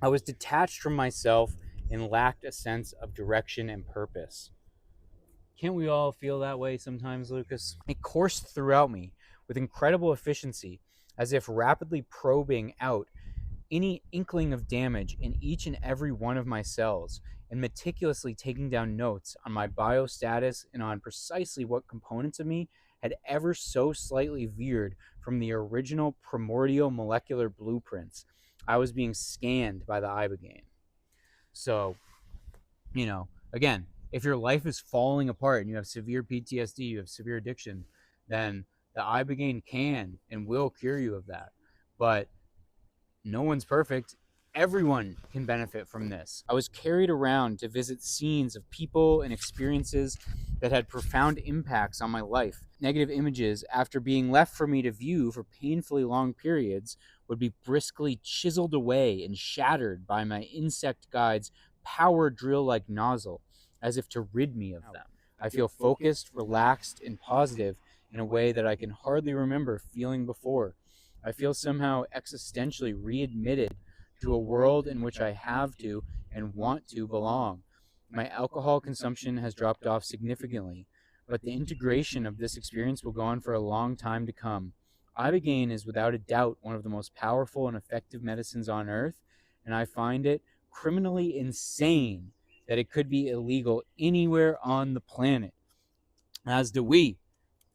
I was detached from myself and lacked a sense of direction and purpose. Can't we all feel that way sometimes, Lucas? It coursed throughout me with incredible efficiency, as if rapidly probing out any inkling of damage in each and every one of my cells, and meticulously taking down notes on my biostatus and on precisely what components of me had ever so slightly veered from the original primordial molecular blueprints. I was being scanned by the Ibogaine. So, again, if your life is falling apart and you have severe PTSD, you have severe addiction, then the Ibogaine can and will cure you of that. But no one's perfect. Everyone can benefit from this. I was carried around to visit scenes of people and experiences that had profound impacts on my life. Negative images, after being left for me to view for painfully long periods, would be briskly chiseled away and shattered by my insect guide's power drill-like nozzle, as if to rid me of them. I feel focused, relaxed, and positive in a way that I can hardly remember feeling before. I feel somehow existentially readmitted to a world in which I have to and want to belong. My alcohol consumption has dropped off significantly, but the integration of this experience will go on for a long time to come. Ibogaine is without a doubt one of the most powerful and effective medicines on earth, and I find it criminally insane that it could be illegal anywhere on the planet. As do we,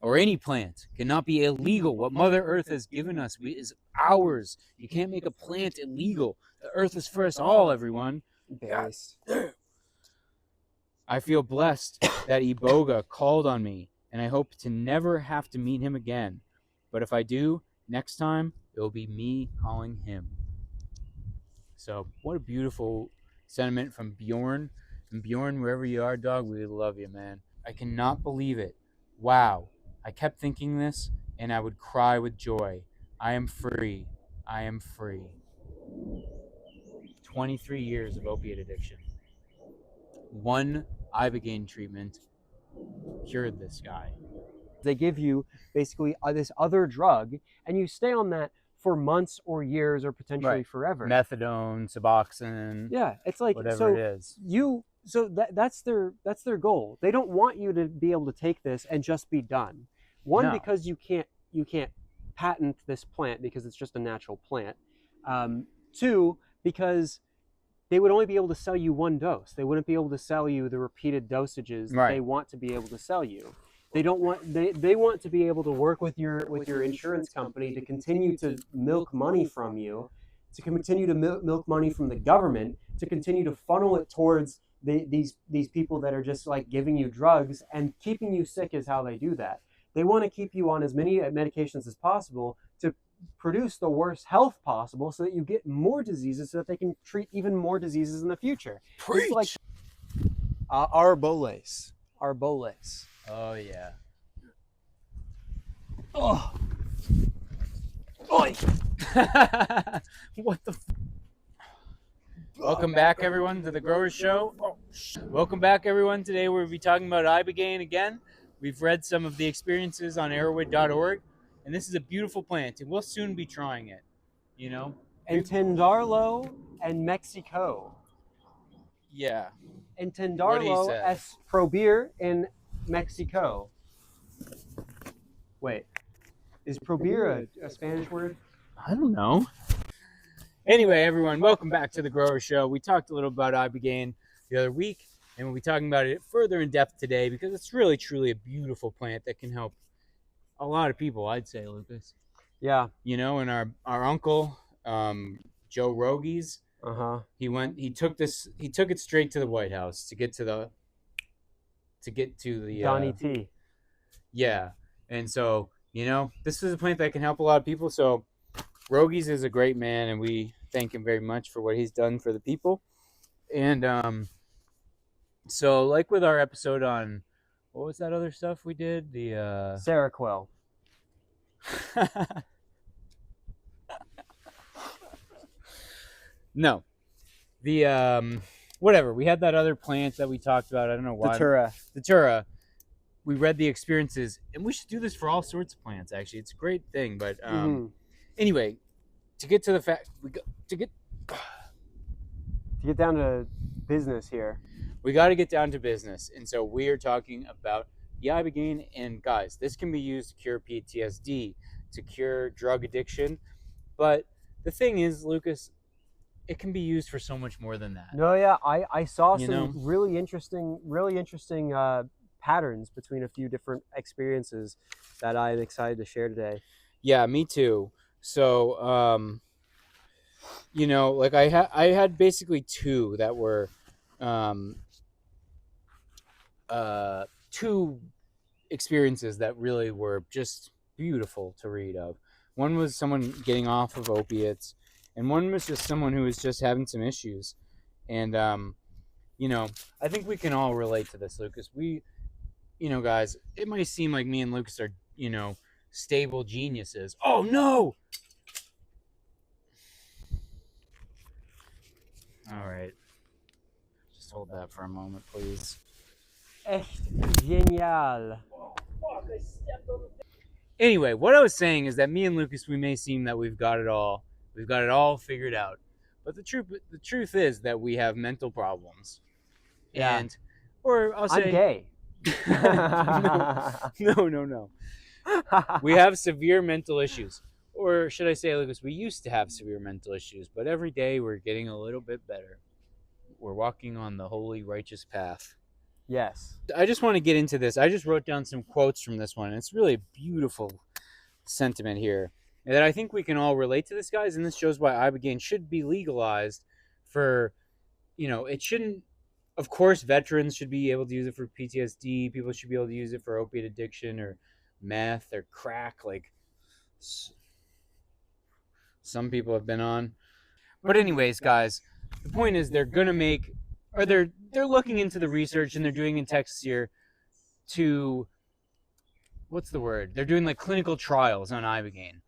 or any plant, cannot be illegal. What Mother Earth has given us is ours. You can't make a plant illegal. The earth is for us all, everyone. Based. I feel blessed that Iboga called on me, and I hope to never have to meet him again. But if I do, next time, it will be me calling him. So, what a beautiful sentiment from Bjorn. And Bjorn, wherever you are, dog, we love you, man. I cannot believe it. Wow. I kept thinking this, and I would cry with joy. I am free. I am free. 23 years of opiate addiction. One Ibogaine treatment cured this guy. They give you basically this other drug, and you stay on that for months or years or potentially forever. Methadone, Suboxone. Yeah, it's like whatever it is. That's their goal. They don't want you to be able to take this and just be done. One, No. because you can't patent this plant because it's just a natural plant. Two, because they would only be able to sell you one dose. They wouldn't be able to sell you the repeated dosages that they want to be able to sell you. They want to be able to work with your insurance company to continue to milk money from you, to continue to milk money from the government, to continue to funnel it towards these people that are just like giving you drugs and keeping you sick is how they do that. They want to keep you on as many medications as possible to produce the worst health possible so that you get more diseases so that they can treat even more diseases in the future. Preach! It's like Arboles. Oh, yeah. oh, Oi! What the Welcome back, everyone, to the Growers Show. Welcome back, everyone. Today we'll be talking about Ibogaine again. We've read some of the experiences on arrowwood.org, and this is a beautiful plant, and we'll soon be trying it, you know? and Tendarlo and Mexico. Yeah. And What he Tendarlo said. es probir in Mexico. Wait, is probir a Spanish word? I don't know. Anyway, everyone, welcome back to the Grower Show. We talked a little about Ibogaine the other week, and we'll be talking about it further in depth today because it's really, truly a beautiful plant that can help a lot of people, I'd say, Lucas. Yeah. You know, and our uncle, Joe Rogies, he took it straight to the White House to get to the Donnie T. Yeah. And so, you know, this is a plant that can help a lot of people. So Rogies is a great man, and we thank him very much for what he's done for the people. And so like with our episode on, what was that other stuff we did? The Seroquel. No. The whatever. We had that other plant that we talked about. I don't know why. Datura. We read the experiences, and we should do this for all sorts of plants, actually. It's a great thing, but anyway, to get to the fact, To get down to business here. We got to get down to business. And so we are talking about the Ibogaine. And guys, this can be used to cure PTSD, to cure drug addiction. But the thing is, Lucas, it can be used for so much more than that. No, yeah, I saw You some know? really interesting patterns between a few different experiences that I'm excited to share today. Yeah, me too. So, like I had basically two that were, two experiences that really were just beautiful to read of. One was someone getting off of opiates, and one was just someone who was just having some issues. And I think we can all relate to this, Lucas. Guys, it might seem like me and Lucas are, stable geniuses. Oh no! All right. Just hold that for a moment, please. Echt genial. Anyway, what I was saying is that me and Lucas, we may seem that we've got it all figured out, but the truth is that we have mental problems. Yeah. Or I'll say, I'm gay. no. We have severe mental issues, or should I say, Lucas, we used to have severe mental issues, but every day we're getting a little bit better. We're walking on the holy, righteous path. Yes. I just want to get into this. I just wrote down some quotes from this one. And it's really a beautiful sentiment here. And that I think we can all relate to this, guys. And this shows why Ibogaine should be legalized for, it shouldn't, of course, veterans should be able to use it for PTSD. People should be able to use it for opiate addiction or meth or crack, like some people have been on. But anyways, guys, the point is they're looking into the research, and they're doing in Texas here to, what's the word? They're doing like clinical trials on Ibogaine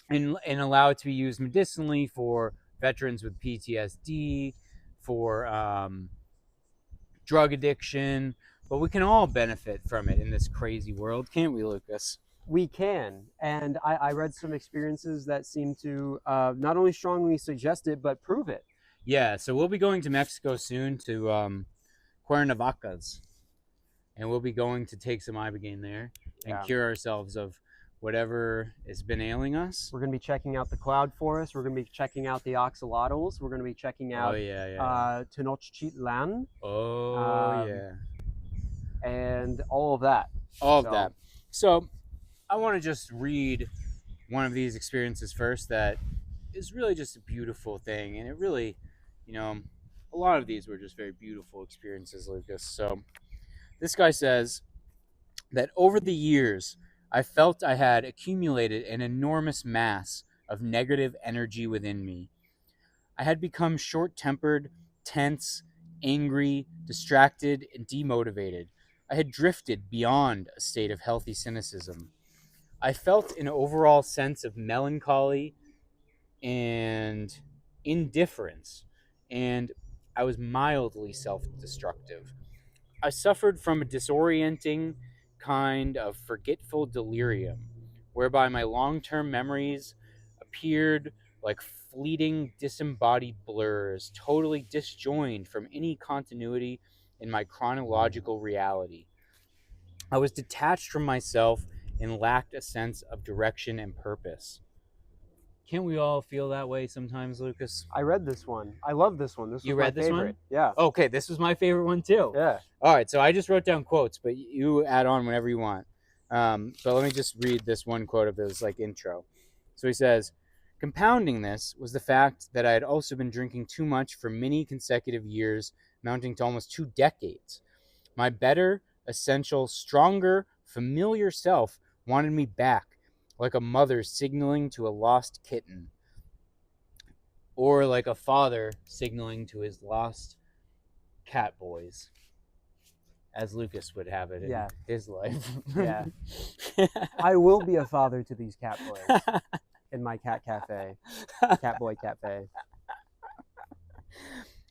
and allow it to be used medicinally for veterans with PTSD, for drug addiction. But we can all benefit from it in this crazy world, can't we, Lucas? We can. And I read some experiences that seem to not only strongly suggest it, but prove it. Yeah, so we'll be going to Mexico soon to Cuernavacas, and we'll be going to take some Ibogaine there and cure ourselves of whatever has been ailing us. We're going to be checking out the cloud forest. We're going to be checking out the oxalotls. We're going to be checking out Tenochtitlan. And all of that. That. So I want to just read one of these experiences first that is really just a beautiful thing. And it really, a lot of these were just very beautiful experiences, Lucas. So this guy says that over the years, I felt I had accumulated an enormous mass of negative energy within me. I had become short-tempered, tense, angry, distracted, and demotivated. I had drifted beyond a state of healthy cynicism. I felt an overall sense of melancholy and indifference, and I was mildly self-destructive. I suffered from a disorienting kind of forgetful delirium, whereby my long-term memories appeared like fleeting disembodied blurs, totally disjoined from any continuity in my chronological reality. I was detached from myself and lacked a sense of direction and purpose. Can't we all feel that way sometimes, Lucas? I read this one. I love this one. This was my favorite. Yeah. Okay, this was my favorite one too. Yeah. All right, so I just wrote down quotes, but you add on whenever you want. But let me just read this one quote of his intro. So he says, compounding this was the fact that I had also been drinking too much for many consecutive years, amounting to almost 2 decades. My better, essential, stronger, familiar self wanted me back, like a mother signaling to a lost kitten, or like a father signaling to his lost cat boys, as Lucas would have it in his life. Yeah. I will be a father to these cat boys in my cat cafe, cat boy cafe.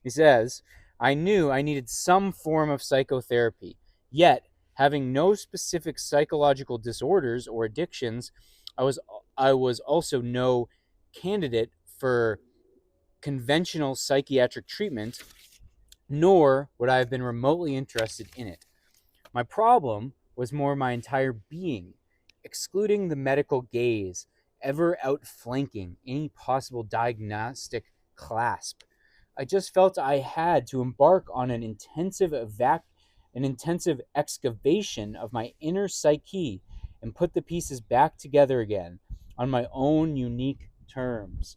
He says, I knew I needed some form of psychotherapy, yet having no specific psychological disorders or addictions, I was also no candidate for conventional psychiatric treatment, nor would I have been remotely interested in it. My problem was more my entire being, excluding the medical gaze, ever outflanking any possible diagnostic clasp. I just felt I had to embark on an intensive excavation of my inner psyche and put the pieces back together again on my own unique terms.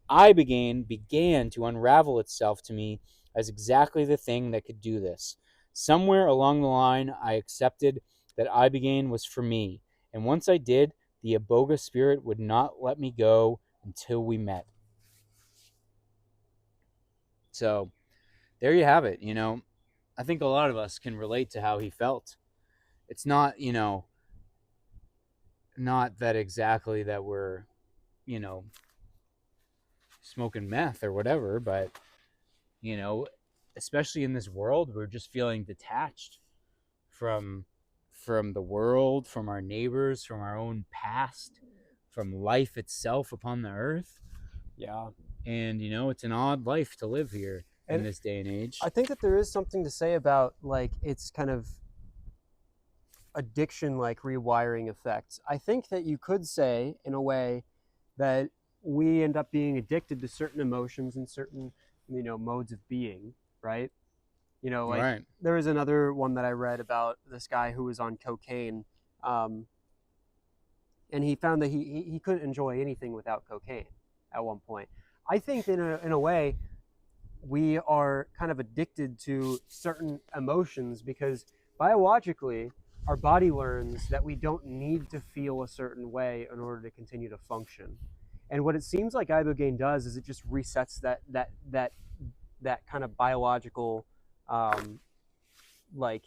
Ibogaine began to unravel itself to me as exactly the thing that could do this. Somewhere along the line, I accepted that Ibogaine was for me, and once I did, the Iboga spirit would not let me go until we met. So, there you have it. I think a lot of us can relate to how he felt. It's not, not that exactly that we're, you know, smoking meth or whatever, but you know, especially in this world, we're just feeling detached from the world, from our neighbors, from our own past, from life itself upon the earth. Yeah. And it's an odd life to live here in this day and age. I think that there is something to say about like its kind of addiction like rewiring effects. I think that you could say in a way that we end up being addicted to certain emotions and certain modes of being, right? Like Right. there was another one that I read about this guy who was on cocaine, and he found that he couldn't enjoy anything without cocaine at one point. I think in a way we are kind of addicted to certain emotions because biologically our body learns that we don't need to feel a certain way in order to continue to function. And what it seems like ibogaine does is it just resets that kind of biological, like,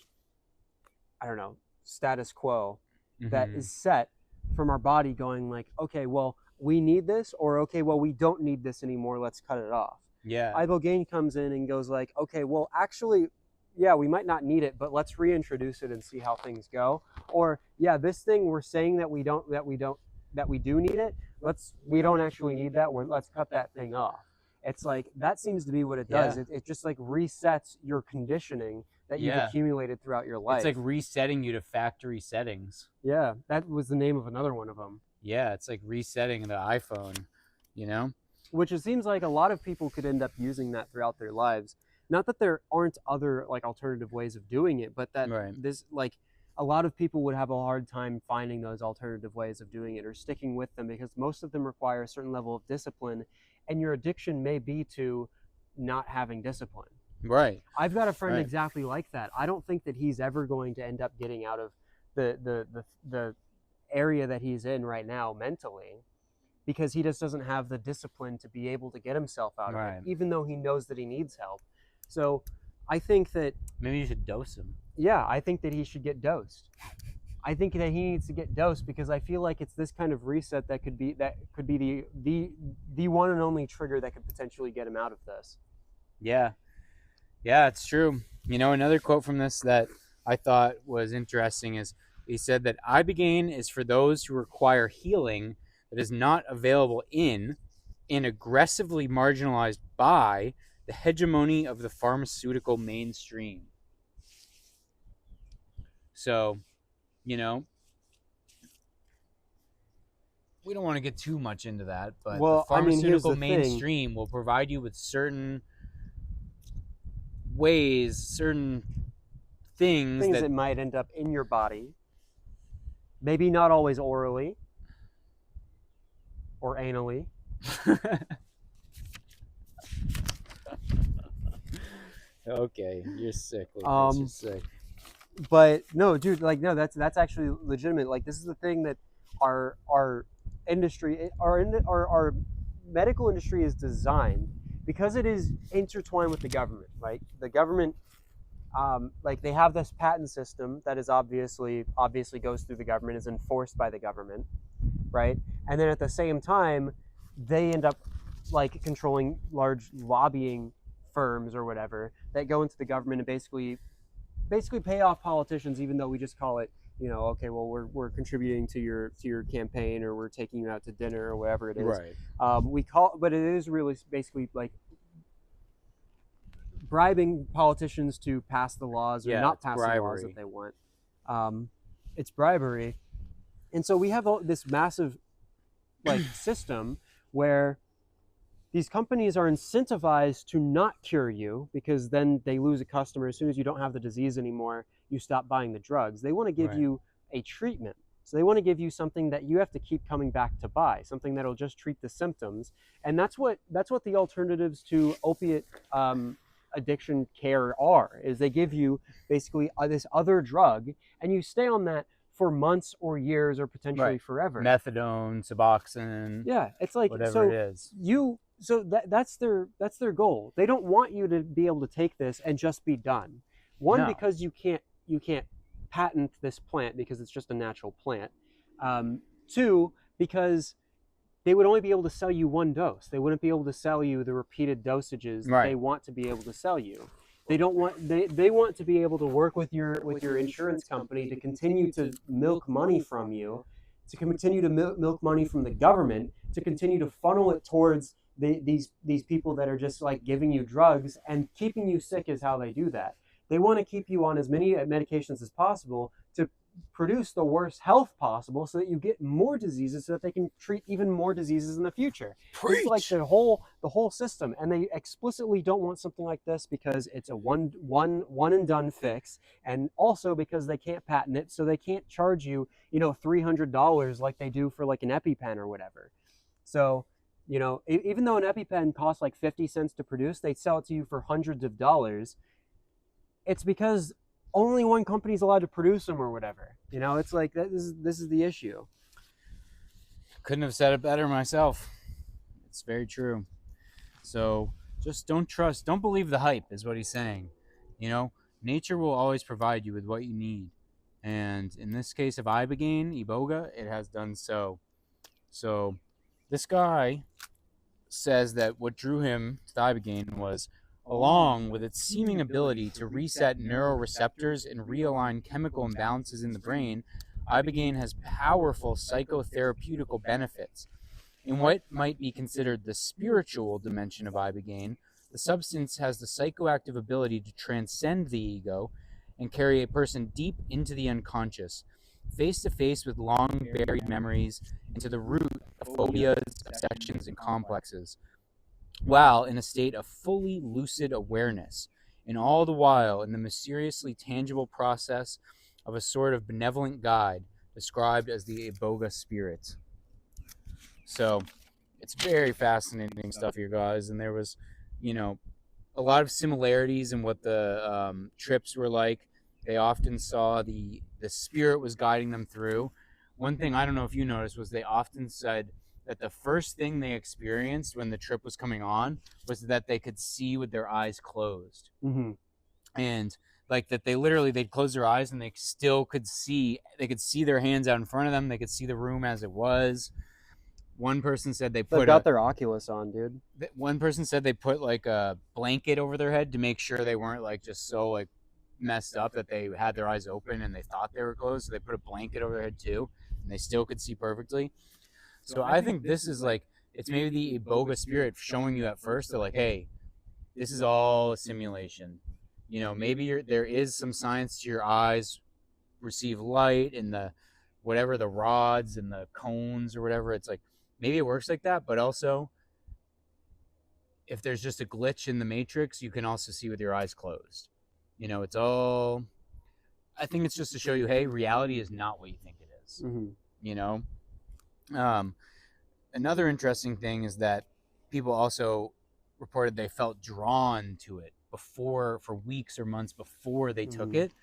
I don't know, status quo that is set from our body going like, okay, well, we need this, or okay, well, we don't need this anymore. Let's cut it off. Yeah. Ibogaine comes in and goes like, okay, well, actually, yeah, we might not need it, but let's reintroduce it and see how things go. Or yeah, this thing we're saying that we do need it. We don't actually need that. Let's cut that thing off. It's like that seems to be what it does. Yeah. It just like resets your conditioning that you've accumulated throughout your life. It's like resetting you to factory settings. Yeah, that was the name of another one of them. Yeah, it's like resetting the iPhone, Which it seems like a lot of people could end up using that throughout their lives. Not that there aren't other like alternative ways of doing it, but that this like a lot of people would have a hard time finding those alternative ways of doing it or sticking with them because most of them require a certain level of discipline, and your addiction may be to not having discipline. Right. I've got a friend exactly like that. I don't think that he's ever going to end up getting out of the area that he's in right now mentally, because he just doesn't have the discipline to be able to get himself out of it, even though he knows that he needs help. So I think that maybe you should dose him. Yeah, I think that he should get dosed. I think that he needs to get dosed because I feel like it's this kind of reset that could be the one and only trigger that could potentially get him out of this. Yeah, it's true. Another quote from this that I thought was interesting is he said that Ibogaine is for those who require healing that is not available in and aggressively marginalized by the hegemony of the pharmaceutical mainstream. So, we don't want to get too much into that, but the pharmaceutical mainstream will provide you with certain ways, certain things that might end up in your body. Maybe not always orally or anally. Okay, you're sick. You're sick. But no, dude, like no, that's actually legitimate. Like this is the thing that our industry, our medical industry is designed because it is intertwined with the government. Right, the government. Like they have this patent system that is obviously goes through the government, is enforced by the government, right? And then at the same time, they end up like controlling large lobbying firms or whatever that go into the government and basically pay off politicians, even though we just call it okay, well, we're contributing to your campaign, or we're taking you out to dinner, or whatever it is. Right. But it is really basically like bribing politicians to pass the laws or Yeah, not it's pass the laws that bribery. they want. It's bribery, and so we have this massive like system where these companies are incentivized to not cure you, because then they lose a customer. As soon as you don't have the disease anymore, you stop buying the drugs. They want to give Right. you a treatment. So they want to give you something that you have to keep coming back to buy, something that'll just treat the symptoms. And that's what the alternatives to opiate addiction care are, is they give you basically this other drug, and you stay on that for months or years or potentially Right. forever. Methadone, Suboxone, Yeah, it's like, whatever it is. that's their goal. They don't want you to be able to take this and just be done. One, No. because you can't patent this plant because it's just a natural plant. Two, because they would only be able to sell you one dose. They wouldn't be able to sell you the repeated dosages that they want to be able to sell you. They don't want they want to be able to work with your insurance company to continue to milk money from you, to continue to milk money from the government, to continue to funnel it towards these people that are just like giving you drugs and keeping you sick is how they do that. They want to keep you on as many medications as possible to produce the worst health possible, so that you get more diseases, so that they can treat even more diseases in the future. It's like the whole system, and they explicitly don't want something like this because it's a one and done fix, and also because they can't patent it, so they can't charge you $300 like they do for like an EpiPen or whatever. So even though an EpiPen costs like 50 cents to produce, they sell it to you for hundreds of dollars. It's because only one company is allowed to produce them or whatever. It's like this is the issue. Couldn't have said it better myself. It's very true. So just don't believe the hype, is what he's saying. Nature will always provide you with what you need. And in this case of Iboga, it has done so. So this guy says that what drew him to the Ibogaine was, along with its seeming ability to reset neuroreceptors and realign chemical imbalances in the brain, Ibogaine has powerful psychotherapeutical benefits. In what might be considered the spiritual dimension of Ibogaine, the substance has the psychoactive ability to transcend the ego and carry a person deep into the unconscious, face to face with long buried memories, and to the root of phobias, obsessions, and complexes, while in a state of fully lucid awareness, and all the while in the mysteriously tangible process of a sort of benevolent guide described as the Iboga spirit. So it's very fascinating stuff here, guys. And there was, a lot of similarities in what the trips were like. They often saw the spirit was guiding them through. One thing I don't know if you noticed was they often said that the first thing they experienced when the trip was coming on was that they could see with their eyes closed. Mm-hmm. And like that they'd close their eyes and they still could see their hands out in front of them. They could see the room as it was. One person said they got their Oculus on, dude. One person said they put like a blanket over their head to make sure they weren't like just so like messed up that they had their eyes open and they thought they were closed. So they put a blanket over their head too, and they still could see perfectly. So I think this is like, it's maybe the Iboga spirit showing you at first, they're like, hey, this is all a simulation. Maybe there is some science to your eyes receive light and the rods and the cones or whatever. It's like, maybe it works like that, but also if there's just a glitch in the matrix, you can also see with your eyes closed. It's all, I think it's just to show you, hey, reality is not what you think it is. Mm-hmm. Another interesting thing is that people also reported they felt drawn to it for weeks or months before they took it.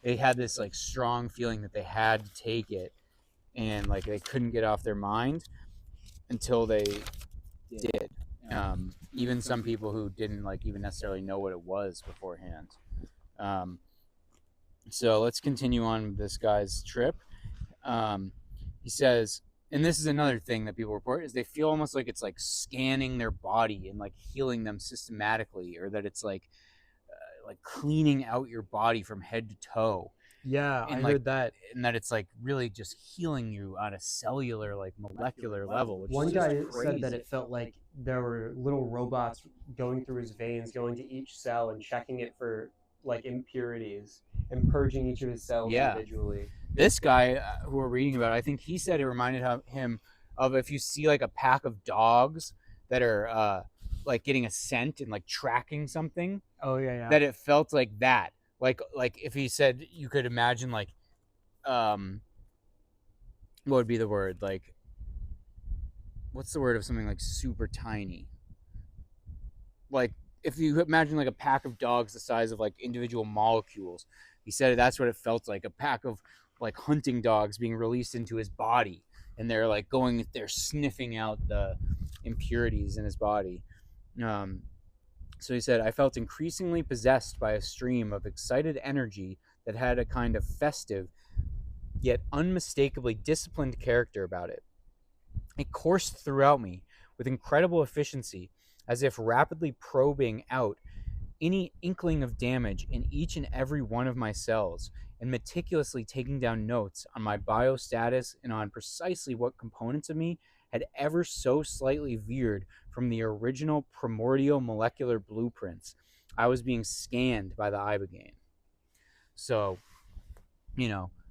They had this like strong feeling that they had to take it, and like they couldn't get off their mind until they did. Even some people who didn't like even necessarily know what it was beforehand. So let's continue on with this guy's trip. He says, and this is another thing that people report, is they feel almost like it's like scanning their body and like healing them systematically, or that it's like cleaning out your body from head to toe. Yeah, I and like heard that. and that it's like really just healing you on a cellular, like molecular level, which One is just guy said that crazy. it felt like there were little robots going through his veins, going to each cell and checking it for like impurities and purging each of his cells Yeah. individually. This guy who we're reading about, I think he said it reminded him of if you see like a pack of dogs that are like getting a scent and like tracking something, Oh yeah. that it felt like that. Like if he said you could imagine like what would be the word? Like what's the word of something like super tiny? Like if you imagine like a pack of dogs the size of like individual molecules, he said that's what it felt like, a pack of like hunting dogs being released into his body, and they're sniffing out the impurities in his body. So he said, I felt increasingly possessed by a stream of excited energy that had a kind of festive yet unmistakably disciplined character about it. It coursed throughout me with incredible efficiency, as if rapidly probing out any inkling of damage in each and every one of my cells, and meticulously taking down notes on my biostatus and on precisely what components of me had ever so slightly veered from the original primordial molecular blueprints. I was being scanned by the Ibogaine. So,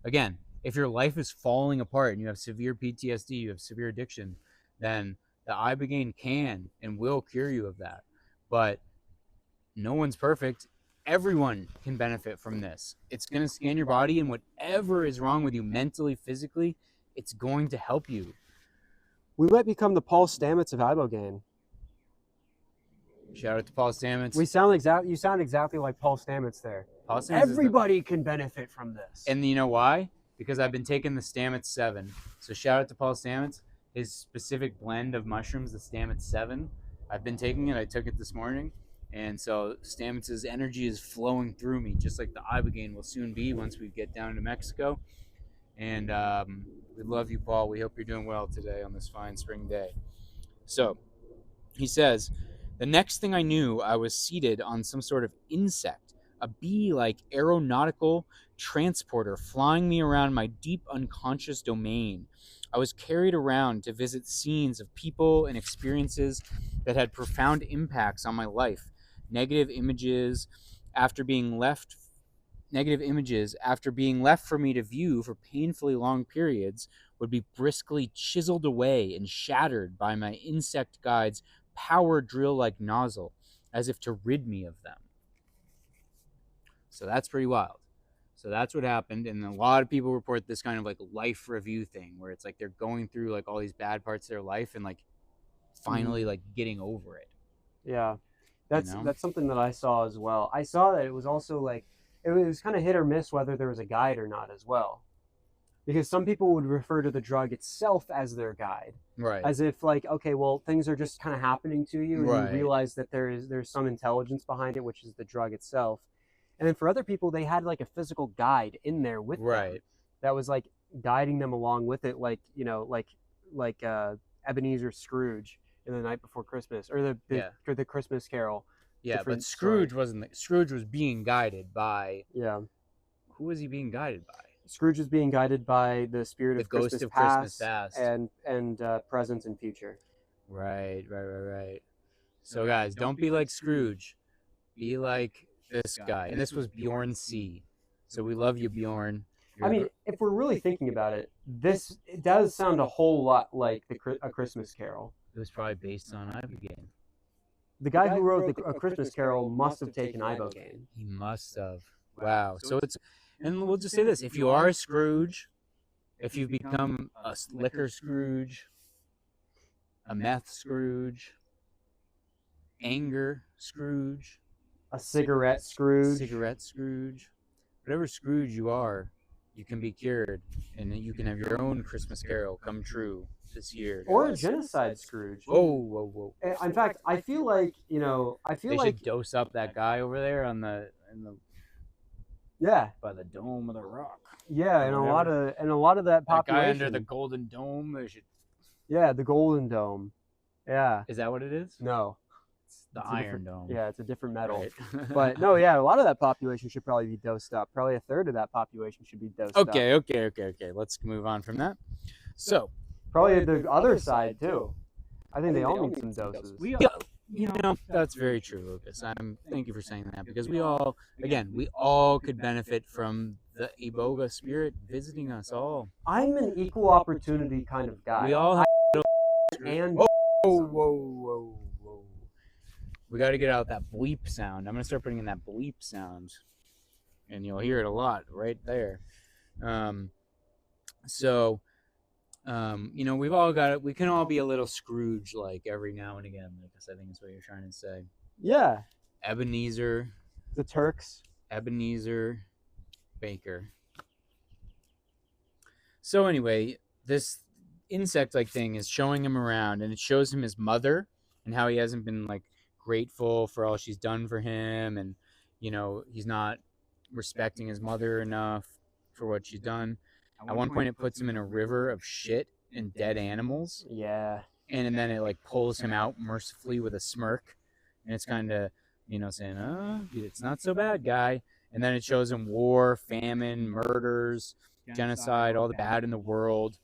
again, if your life is falling apart and you have severe PTSD, you have severe addiction, then the Ibogaine can and will cure you of that. But no one's perfect. Everyone can benefit from this. It's going to scan your body, and whatever is wrong with you mentally, physically, it's going to help you. We might become the Paul Stamets of Ibogaine. Shout out to Paul Stamets. You sound exactly like Paul Stamets there. Paul Stamets Everybody can benefit from this. And you know why? Because I've been taking the Stamets 7. So shout out to Paul Stamets. His specific blend of mushrooms, the Stamets 7. I've been taking it. I took it this morning. And so Stamets' energy is flowing through me, just like the Ibogaine will soon be once we get down to Mexico. And we love you, Paul. We hope you're doing well today on this fine spring day. So he says, the next thing I knew, I was seated on some sort of insect, a bee-like aeronautical transporter flying me around my deep unconscious domain. I was carried around to visit scenes of people and experiences that had profound impacts on my life. Negative images after being left for me to view for painfully long periods would be briskly chiseled away and shattered by my insect guide's power drill-like nozzle, as if to rid me of them. So that's pretty wild. So that's what happened, and a lot of people report this kind of like life review thing, where it's like they're going through like all these bad parts of their life and like finally like getting over it. Yeah, that's something that I saw as well. I saw that it was also like it was kind of hit or miss whether there was a guide or not as well, because some people would refer to the drug itself as their guide, right? As if like, okay, well, things are just kind of happening to you, and right. You realize that there's some intelligence behind it, which is the drug itself. And then for other people, they had like a physical guide in there with them that was like guiding them along with it, like like Ebenezer Scrooge in The Night Before Christmas, or the Christmas Carol. Yeah, but Scrooge wasn't. Scrooge was being guided by. Yeah. Who was he being guided by? Scrooge was being guided by the spirit of Christmas past and present and future. Right. So guys, don't be like Scrooge. Be like this guy. And this was Bjorn C. So we love you, Bjorn. I mean, if we're really thinking about it, it does sound a whole lot like A Christmas Carol. It was probably based on Ibogaine. The guy who wrote A Christmas Carol must have taken Ibogaine. He must have. Wow. So it's, and we'll just say this: if you are a Scrooge, if you've become a liquor Scrooge, a meth Scrooge, anger Scrooge, a cigarette Scrooge, whatever Scrooge you are, you can be cured, and you can have your own Christmas Carol come true this year. Or a genocide Scrooge. Whoa. In fact, I feel like, they should dose up that guy over there by the Dome of the Rock. Yeah, and a lot of that population. That guy under the Golden Dome. Yeah, the Golden Dome. Yeah. Is that what it is? No. The a Iron different, Dome. yeah, it's a different metal. Right. But no, yeah, a lot of that population should probably be dosed up. Probably a third of that population should be dosed up. Okay. Let's move on from that. So, Probably the other side too. I think they all need some doses. that's very true, Lucas. Thank you for saying that, because we all could benefit from the Iboga spirit visiting us all. I'm an equal opportunity kind of guy. We all have. And Whoa. We got to get out that bleep sound. I'm going to start putting in that bleep sound, and you'll hear it a lot right there. We've all got it. We can all be a little Scrooge like every now and again, Lucas. I think is what you're trying to say. Yeah. Ebenezer. The Turks. Ebenezer Baker. So anyway, this insect-like thing is showing him around, and it shows him his mother and how he hasn't been like grateful for all she's done for him, and he's not respecting his mother enough for what she's done. At one point, it puts him in a river of shit and dead animals. Yeah. And then it like pulls him out mercifully with a smirk, and it's kind of saying, it's not so bad, guy. And then it shows him war, famine, murders, genocide, all the bad in the world.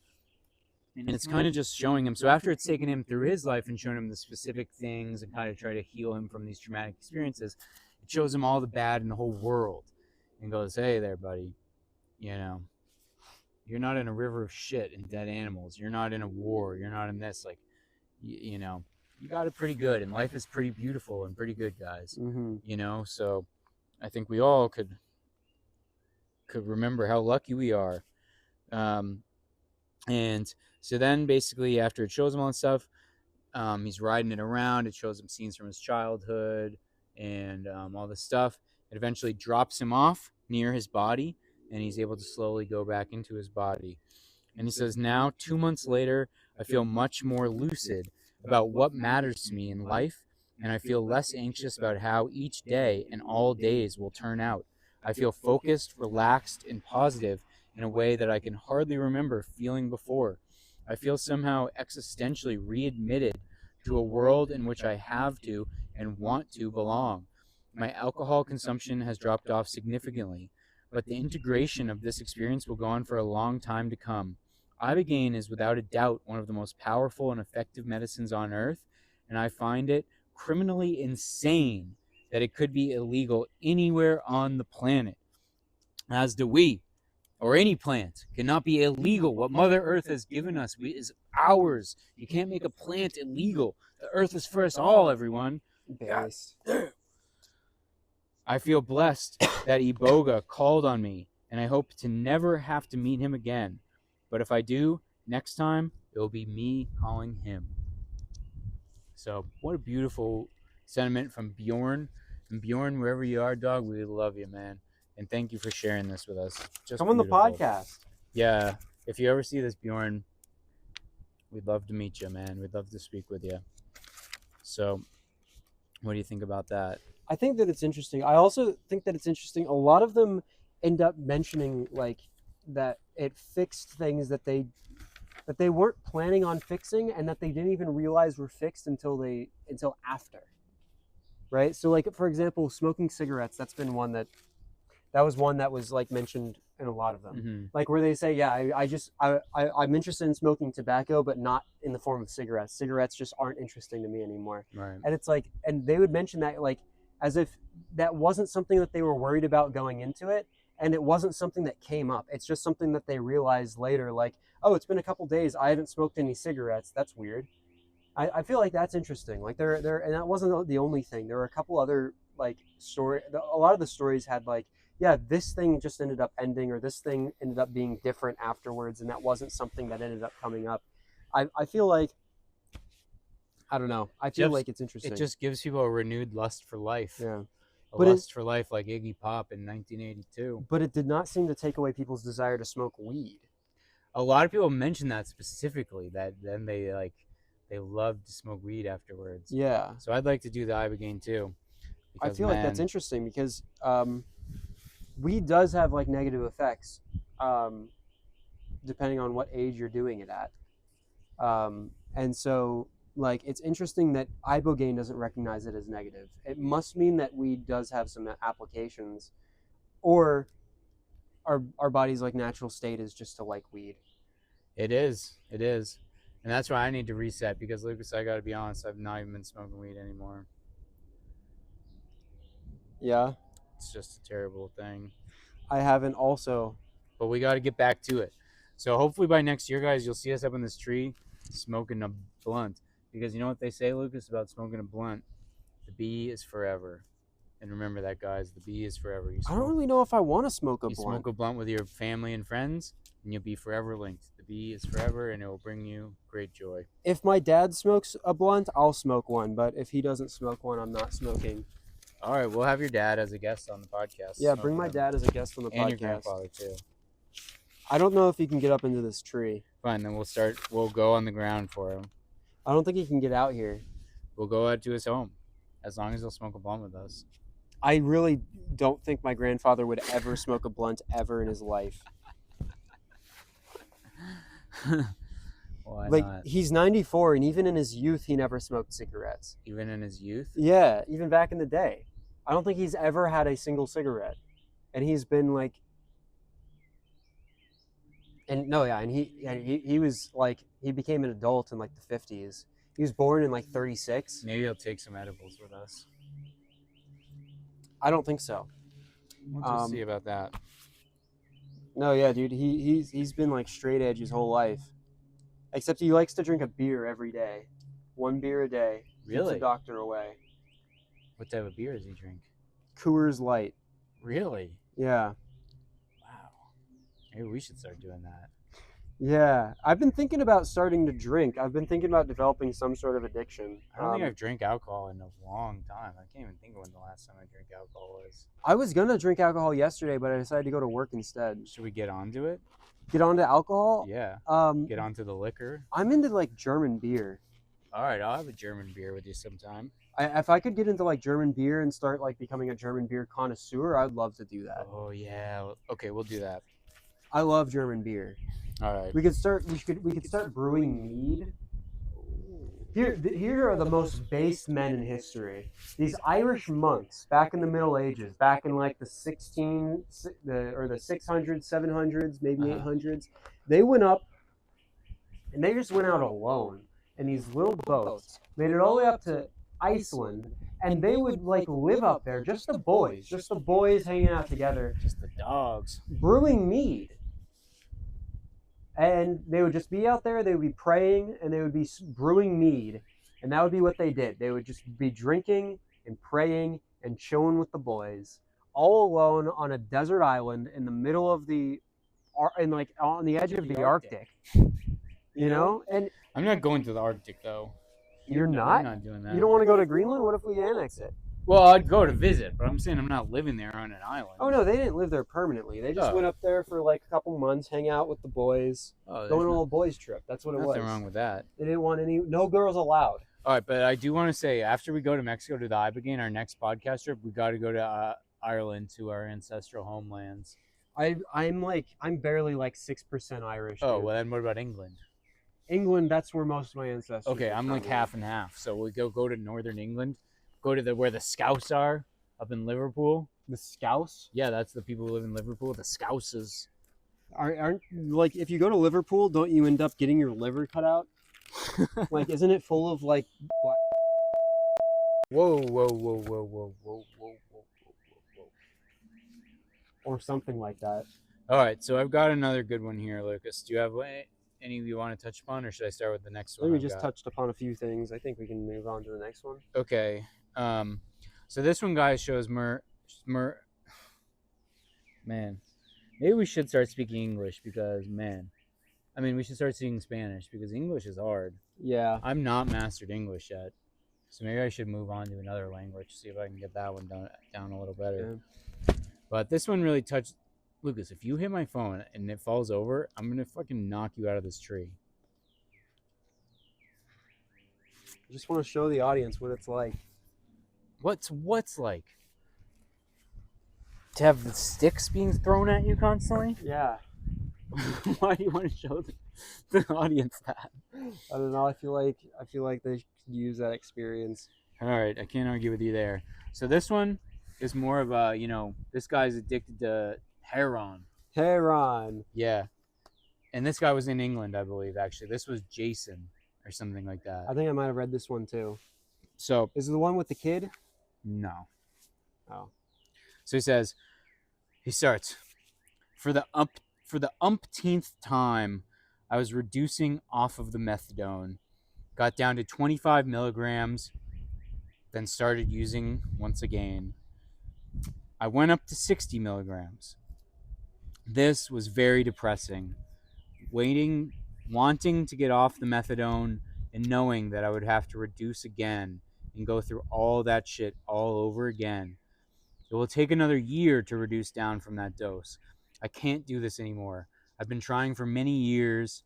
And it's kind of just showing him. So after it's taken him through his life and shown him the specific things and kind of try to heal him from these traumatic experiences, it shows him all the bad in the whole world and goes, hey there, buddy, you're not in a river of shit and dead animals. You're not in a war. You're not in this. Like, you got it pretty good, and life is pretty beautiful and pretty good, guys. Mm-hmm. So I think we all could remember how lucky we are. And so then basically after it shows him all that stuff, he's riding it around. It shows him scenes from his childhood and all this stuff. It eventually drops him off near his body, and he's able to slowly go back into his body. And he says, now, 2 months later, I feel much more lucid about what matters to me in life, and I feel less anxious about how each day and all days will turn out. I feel focused, relaxed, and positive in a way that I can hardly remember feeling before. I feel somehow existentially readmitted to a world in which I have to and want to belong. My alcohol consumption has dropped off significantly, but the integration of this experience will go on for a long time to come. Ibogaine is without a doubt one of the most powerful and effective medicines on earth, and I find it criminally insane that it could be illegal anywhere on the planet. As do we, or any plant, cannot be illegal. What Mother Earth has given us is ours. You can't make a plant illegal. The earth is for us all, everyone. Base. I feel blessed that Iboga called on me, and I hope to never have to meet him again. But if I do, next time, it will be me calling him. So, what a beautiful sentiment from Bjorn. And Bjorn, wherever you are, dog, we love you, man. And thank you for sharing this with us. Just Come on the beautiful. podcast. Yeah. If you ever see this, Bjorn, we'd love to meet you, man. We'd love to speak with you. So, what do you think about that? I think that it's interesting. I also think that it's interesting. A lot of them end up mentioning like that it fixed things that they weren't planning on fixing, and that they didn't even realize were fixed until after. Right? So like, for example, smoking cigarettes, that was one that was like mentioned in a lot of them. Mm-hmm. Like where they say, yeah, I'm interested in smoking tobacco, but not in the form of cigarettes. Cigarettes just aren't interesting to me anymore. Right. And it's like, and they would mention that like as if that wasn't something that they were worried about going into it, and it wasn't something that came up. It's just something that they realized later, like, oh, it's been a couple days, I haven't smoked any cigarettes. That's weird. I feel like that's interesting. Like there, and that wasn't the only thing. There were a couple other like a lot of the stories had like, yeah, this thing just ended up ending, or this thing ended up being different afterwards, and that wasn't something that ended up coming up. I feel like, I don't know. I feel like it's interesting. It just gives people a renewed lust for life. Yeah. A lust for life like Iggy Pop in 1982. But it did not seem to take away people's desire to smoke weed. A lot of people mention that specifically, that then they love to smoke weed afterwards. Yeah. So I'd like to do the Ibogaine too. I feel like that's interesting because weed does have like negative effects depending on what age you're doing it at. And so like it's interesting that Ibogaine doesn't recognize it as negative. It must mean that weed does have some applications, or our body's like natural state is just to like weed. It is. It is. And that's why I need to reset because, Lucas, I got to be honest, I've not even been smoking weed anymore. Yeah, It's just a terrible thing. I haven't also. But we got to get back to it. So hopefully by next year, guys, you'll see us up in this tree smoking a blunt. Because you know what they say, Lucas, about smoking a blunt? The bee is forever. And remember that, guys. The bee is forever. I don't really know if I want to smoke a You blunt. smoke a blunt with your family and friends, and you'll be forever linked. The bee is forever, and it will bring you great joy. If my dad smokes a blunt, I'll smoke one. But if he doesn't smoke one, I'm not smoking. All right, we'll have your dad as a guest on the podcast. Yeah, bring my dad as a guest on the podcast. And your grandfather, too. I don't know if he can get up into this tree. Fine, then we'll go on the ground for him. I don't think he can get out here. We'll go out to his home, as long as he'll smoke a blunt with us. I really don't think my grandfather would ever smoke a blunt ever in his life. Why Like, not? he's 94, and even in his youth, he never smoked cigarettes. Even in his youth? Yeah, even back in the day. I don't think he's ever had a single cigarette. And he's been like... And no, yeah, and he was like... He became an adult in like the 50s. He was born in like 36. Maybe he'll take some edibles with us. I don't think so. We'll just see about that. No, yeah, dude, he's been like straight edge his whole life. Except he likes to drink a beer every day. 1 beer a day. Really? Keeps the doctor away. What type of beer does he drink? Coors Light. Really? Yeah. Wow. Maybe we should start doing that. Yeah. I've been thinking about starting to drink. I've been thinking about developing some sort of addiction. I don't think I've drank alcohol in a long time. I can't even think of when the last time I drank alcohol was. I was going to drink alcohol yesterday, but I decided to go to work instead. Should we get onto it? Get on to alcohol? Yeah. Get onto the liquor? I'm into like German beer. All right, I'll have a German beer with you sometime. If I could get into like German beer and start like becoming a German beer connoisseur, I'd love to do that. Oh yeah. Okay, we'll do that. I love German beer. All right. We could start brewing mead. Here are the most based men in history. These Irish monks back in the Middle Ages, back in like the 600s, 700s, maybe 800s. They went up and they just went out alone in these little boats, made it all the way up to Iceland, and they would like live up there, just the boys hanging out together, Just the dogs. brewing mead. And they would just be out there, they would be praying, and they would be brewing mead. And that would be what they did. They would just be drinking and praying and chilling with the boys, all alone on a desert island in the middle of like on the edge of the Arctic. You know? And I'm not going to the Arctic though. you're I'm not? not doing that. You don't want to go to Greenland? What if we annex it? Well, I'd go to visit, but I'm saying I'm not living there on an island. Oh no, they didn't live there permanently. They just Oh. went up there for like a couple months, hang out with the boys, Oh, go on a little boys trip. That's what it was. nothing wrong with that. They didn't want no girls allowed. All right, but I do want to say, after we go to Mexico to the Ibogaine, our next podcast trip, we got to go to Ireland, to our ancestral homelands. I'm barely like 6% Irish. Oh, dude. well then what about England? England, that's where most of my ancestors. Okay, are I'm like from. half and half. So we go to northern England, go to where the Scouts are, up in Liverpool. The Scouse. Yeah, that's the people who live in Liverpool, the Scouses. Aren't like if you go to Liverpool, don't you end up getting your liver cut out? Like, isn't it full of like? Whoa, whoa, whoa, whoa, whoa, whoa, whoa, whoa, whoa. Or something like that. All right, so I've got another good one here, Lucas. Do you have any you want to touch upon, or should I start with the next I one? think we I've just got? touched upon a few things. I think we can move on to the next one. Okay. So this one, guys, shows man. Maybe we should start speaking English because, we should start speaking Spanish because English is hard. Yeah. I'm not mastered English yet, so maybe I should move on to another language, see if I can get that one down a little better. Yeah. But this one really touched. Lucas, if you hit my phone and it falls over, I'm gonna fucking knock you out of this tree. I just want to show the audience what it's like. What's like? To have the sticks being thrown at you constantly? Yeah. Why do you want to show the audience that? I don't know. I feel like they could use that experience. All right, I can't argue with you there. So this one is more of a, this guy's addicted to heroin. Heron. Yeah. And this guy was in England, I believe, actually. This was Jason or something like that. I think I might have read this one too. So, Is it the one with the kid? no. Oh. So he starts, for the umpteenth time, I was reducing off of the methadone, got down to 25 milligrams, then started using once again. I went up to 60 milligrams. This was very depressing. Wanting to get off the methadone and knowing that I would have to reduce again and go through all that shit all over again. It will take another year to reduce down from that dose. I can't do this anymore. I've been trying for many years,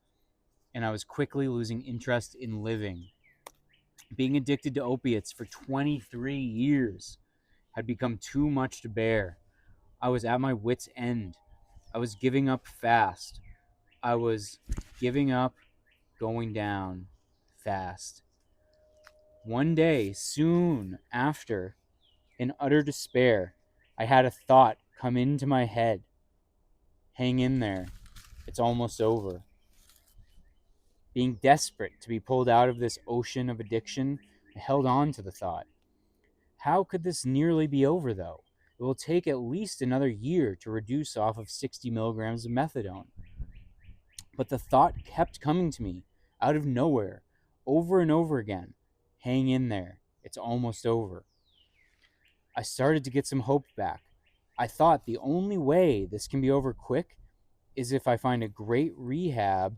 and I was quickly losing interest in living. Being addicted to opiates for 23 years had become too much to bear. I was at my wit's end. I was giving up fast. I was giving up, going down fast. One day, soon after, in utter despair, I had a thought come into my head. Hang in there. It's almost over. Being desperate to be pulled out of this ocean of addiction, I held on to the thought. How could this nearly be over, though? It will take at least another year to reduce off of 60 milligrams of methadone. But the thought kept coming to me, out of nowhere, over and over again. Hang in there. It's almost over. I started to get some hope back. I thought the only way this can be over quick is if I find a great rehab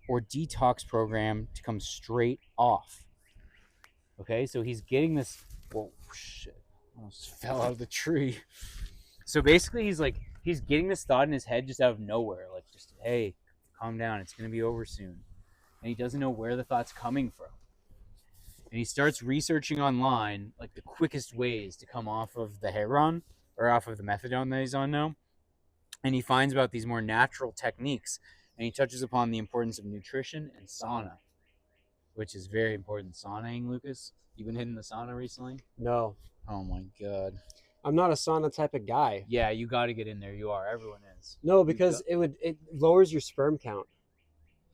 or detox program to come straight off. Okay, so he's getting this. Whoa, shit. Almost fell out of the tree. So basically, he's getting this thought in his head just out of nowhere. Like, just, hey, calm down. It's going to be over soon. And he doesn't know where the thought's coming from. And he starts researching online, like, the quickest ways to come off of the heroin or off of the methadone that he's on now. And he finds about these more natural techniques. And he touches upon the importance of nutrition and sauna, which is very important. Saunaing, Lucas? You been hitting the sauna recently? No. Oh my God. I'm not a sauna type of guy. Yeah, you got to get in there. You are. Everyone is. No, because it lowers your sperm count.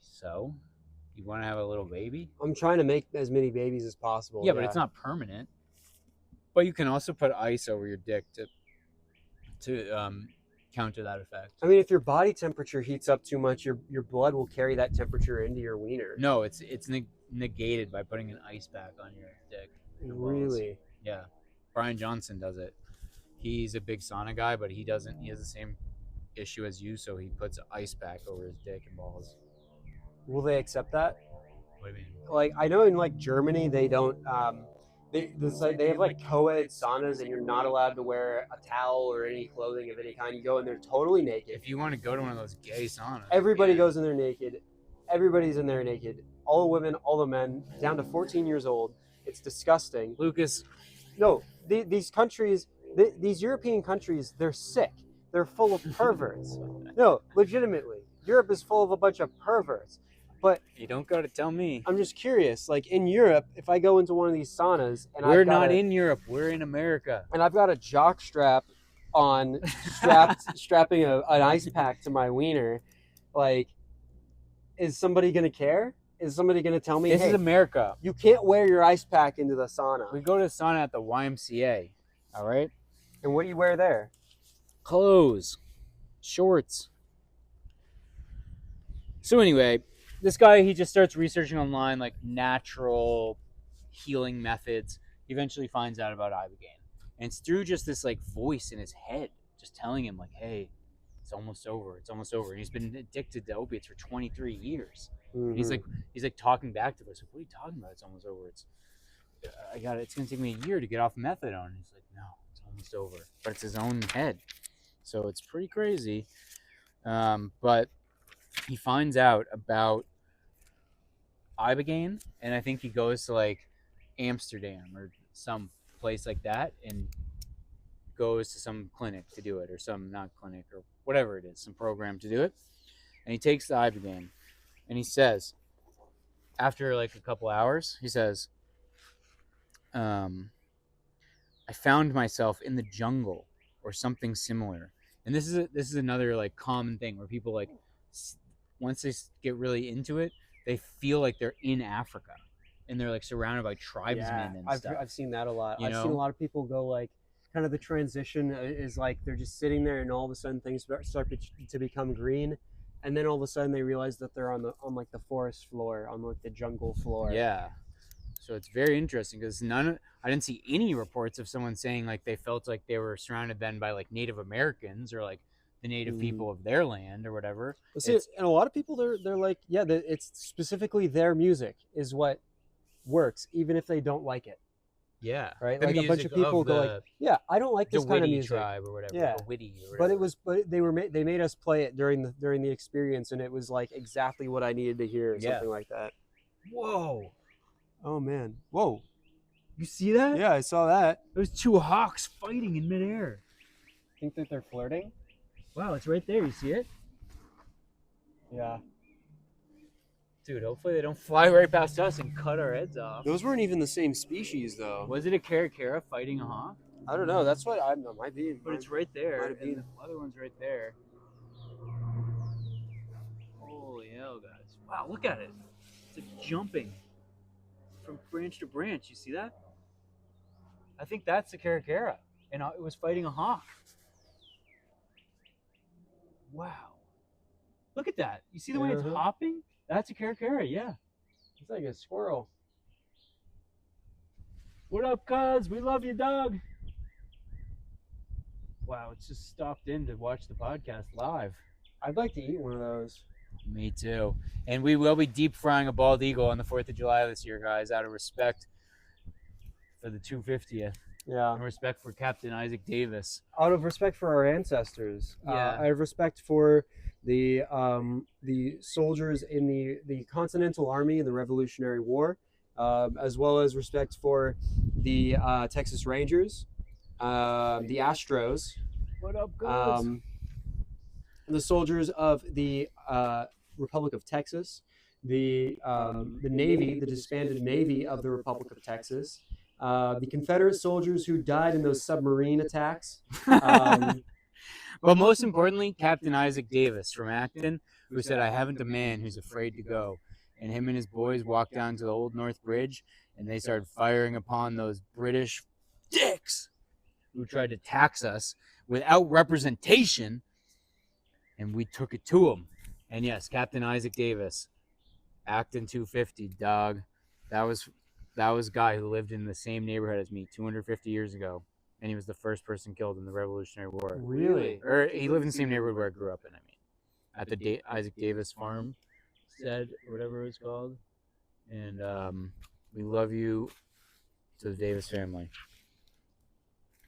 So, you want to have a little baby? I'm trying to make as many babies as possible. Yeah, but it's not permanent. But you can also put ice over your dick to counter that effect. I mean, if your body temperature heats up too much, your blood will carry that temperature into your wiener. No, it's negated by putting an ice pack on your dick. Really? Yeah. Brian Johnson does it. He's a big sauna guy, but he has the same issue as you, so he puts an ice pack over his dick and balls. Will they accept that? What do you mean? Like, I know in like Germany they don't they have like co-ed saunas and you're not allowed to wear a towel or any clothing of any kind. You go in there totally naked. If you want to go to one of those gay saunas, everybody goes in there naked. Everybody's in there naked. All the women, all the men, down to 14 years old. It's disgusting. Lucas. No, these countries, these European countries, they're sick. They're full of perverts. No, legitimately. Europe is full of a bunch of perverts. But you don't got to tell me. I'm just curious. Like in Europe, if I go into one of these saunas and we're not in Europe, we're in America, and I've got a jock strap on, strapping an ice pack to my wiener, like, is somebody gonna care? Is somebody gonna tell me, this hey, is America? You can't wear your ice pack into the sauna. We go to the sauna at the YMCA. All right. And what do you wear there? Clothes, shorts. So anyway. This guy, he just starts researching online, like, natural healing methods. He eventually finds out about Ibogaine. And it's through just this, like, voice in his head just telling him, like, hey, it's almost over. It's almost over. And he's been addicted to opiates for 23 years. Mm-hmm. He's like talking back to us. Like, what are you talking about? It's almost over. It's going to take me a year to get off methadone. And he's like, no, it's almost over. But it's his own head. So it's pretty crazy. But he finds out about Ibogaine, and I think he goes to like Amsterdam or some place like that and goes to some clinic to do it, or some, not clinic, or whatever it is, some program to do it. And he takes the Ibogaine, and he says, after like a couple hours, he says, I found myself in the jungle or something similar. And this is another like common thing where people like once they get really into it, they feel like they're in Africa, and they're like surrounded by tribesmen and stuff. I've seen that a lot. You I've seen a know? lot of people go like, kind of the transition is like they're just sitting there, and all of a sudden things start to become green, and then all of a sudden they realize that they're on like the forest floor, on like the jungle floor. Yeah. So it's very interesting because I didn't see any reports of someone saying like they felt like they were surrounded then by like Native Americans or like the native people of their land or whatever. Well, see, and a lot of people they're like, yeah, it's specifically their music is what works, even if they don't like it. Yeah, right. Like a bunch of people go like, yeah, I don't like this kind of music. Tribe or whatever. Yeah, the Witty or whatever. But they made us play it during the experience, and it was like exactly what I needed to hear, or something like that. Whoa. Oh man. Whoa. You see that? Yeah, I saw that. There's two hawks fighting in midair. Think that they're flirting? Wow, it's right there. You see it? Yeah. Dude, hopefully they don't fly right past us and cut our heads off. Those weren't even the same species, though. Was it a caracara fighting a hawk? I don't know. That's what I might be. But it's right there. Might have been. And the other one's right there. Holy hell, guys. Wow, look at it. It's like jumping from branch to branch. You see that? I think that's the caracara. And it was fighting a hawk. Wow. Look at that. You see the way it's hopping? That's a caracara, yeah. It's like a squirrel. What up, cuz? We love you, dog. Wow, it's just stopped in to watch the podcast live. I'd like to eat one of those. Me too. And we will be deep frying a bald eagle on the 4th of July this year, guys, out of respect for the 250th. Yeah. And respect for Captain Isaac Davis. Out of respect for our ancestors. Yeah. I have respect for the soldiers in the Continental Army in the Revolutionary War, as well as respect for the Texas Rangers, the Astros. What up, guys? The soldiers of the Republic of Texas, the Navy, the disbanded Navy of the Republic of Texas, the Confederate soldiers who died in those submarine attacks. But most importantly, Captain Isaac Davis from Acton, who said, "I haven't a man who's afraid to go." And him and his boys walked down to the Old North Bridge, and they started firing upon those British dicks who tried to tax us without representation, and we took it to them. And yes, Captain Isaac Davis, Acton 250, dog. That was a guy who lived in the same neighborhood as me 250 years ago. And he was the first person killed in the Revolutionary War. Really? Or he lived in the same neighborhood where I grew up in, at the Isaac Davis farm, or whatever it was called. And we love you to the Davis family.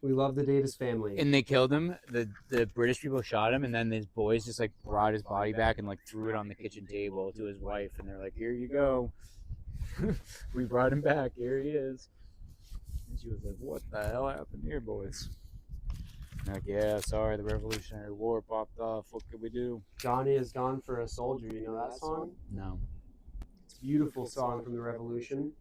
We love the Davis family. And they killed him. The British people shot him, and then his boys just like brought his body back and like threw it on the kitchen table to his wife, and they're like, "Here you go. We brought him back. Here he is." And she was like, "What the hell happened here, boys?" I'm like, "Yeah, sorry, the Revolutionary War popped off. What could we do?" Johnny is gone for a soldier. You know that song? No. It's a beautiful song from the Revolution.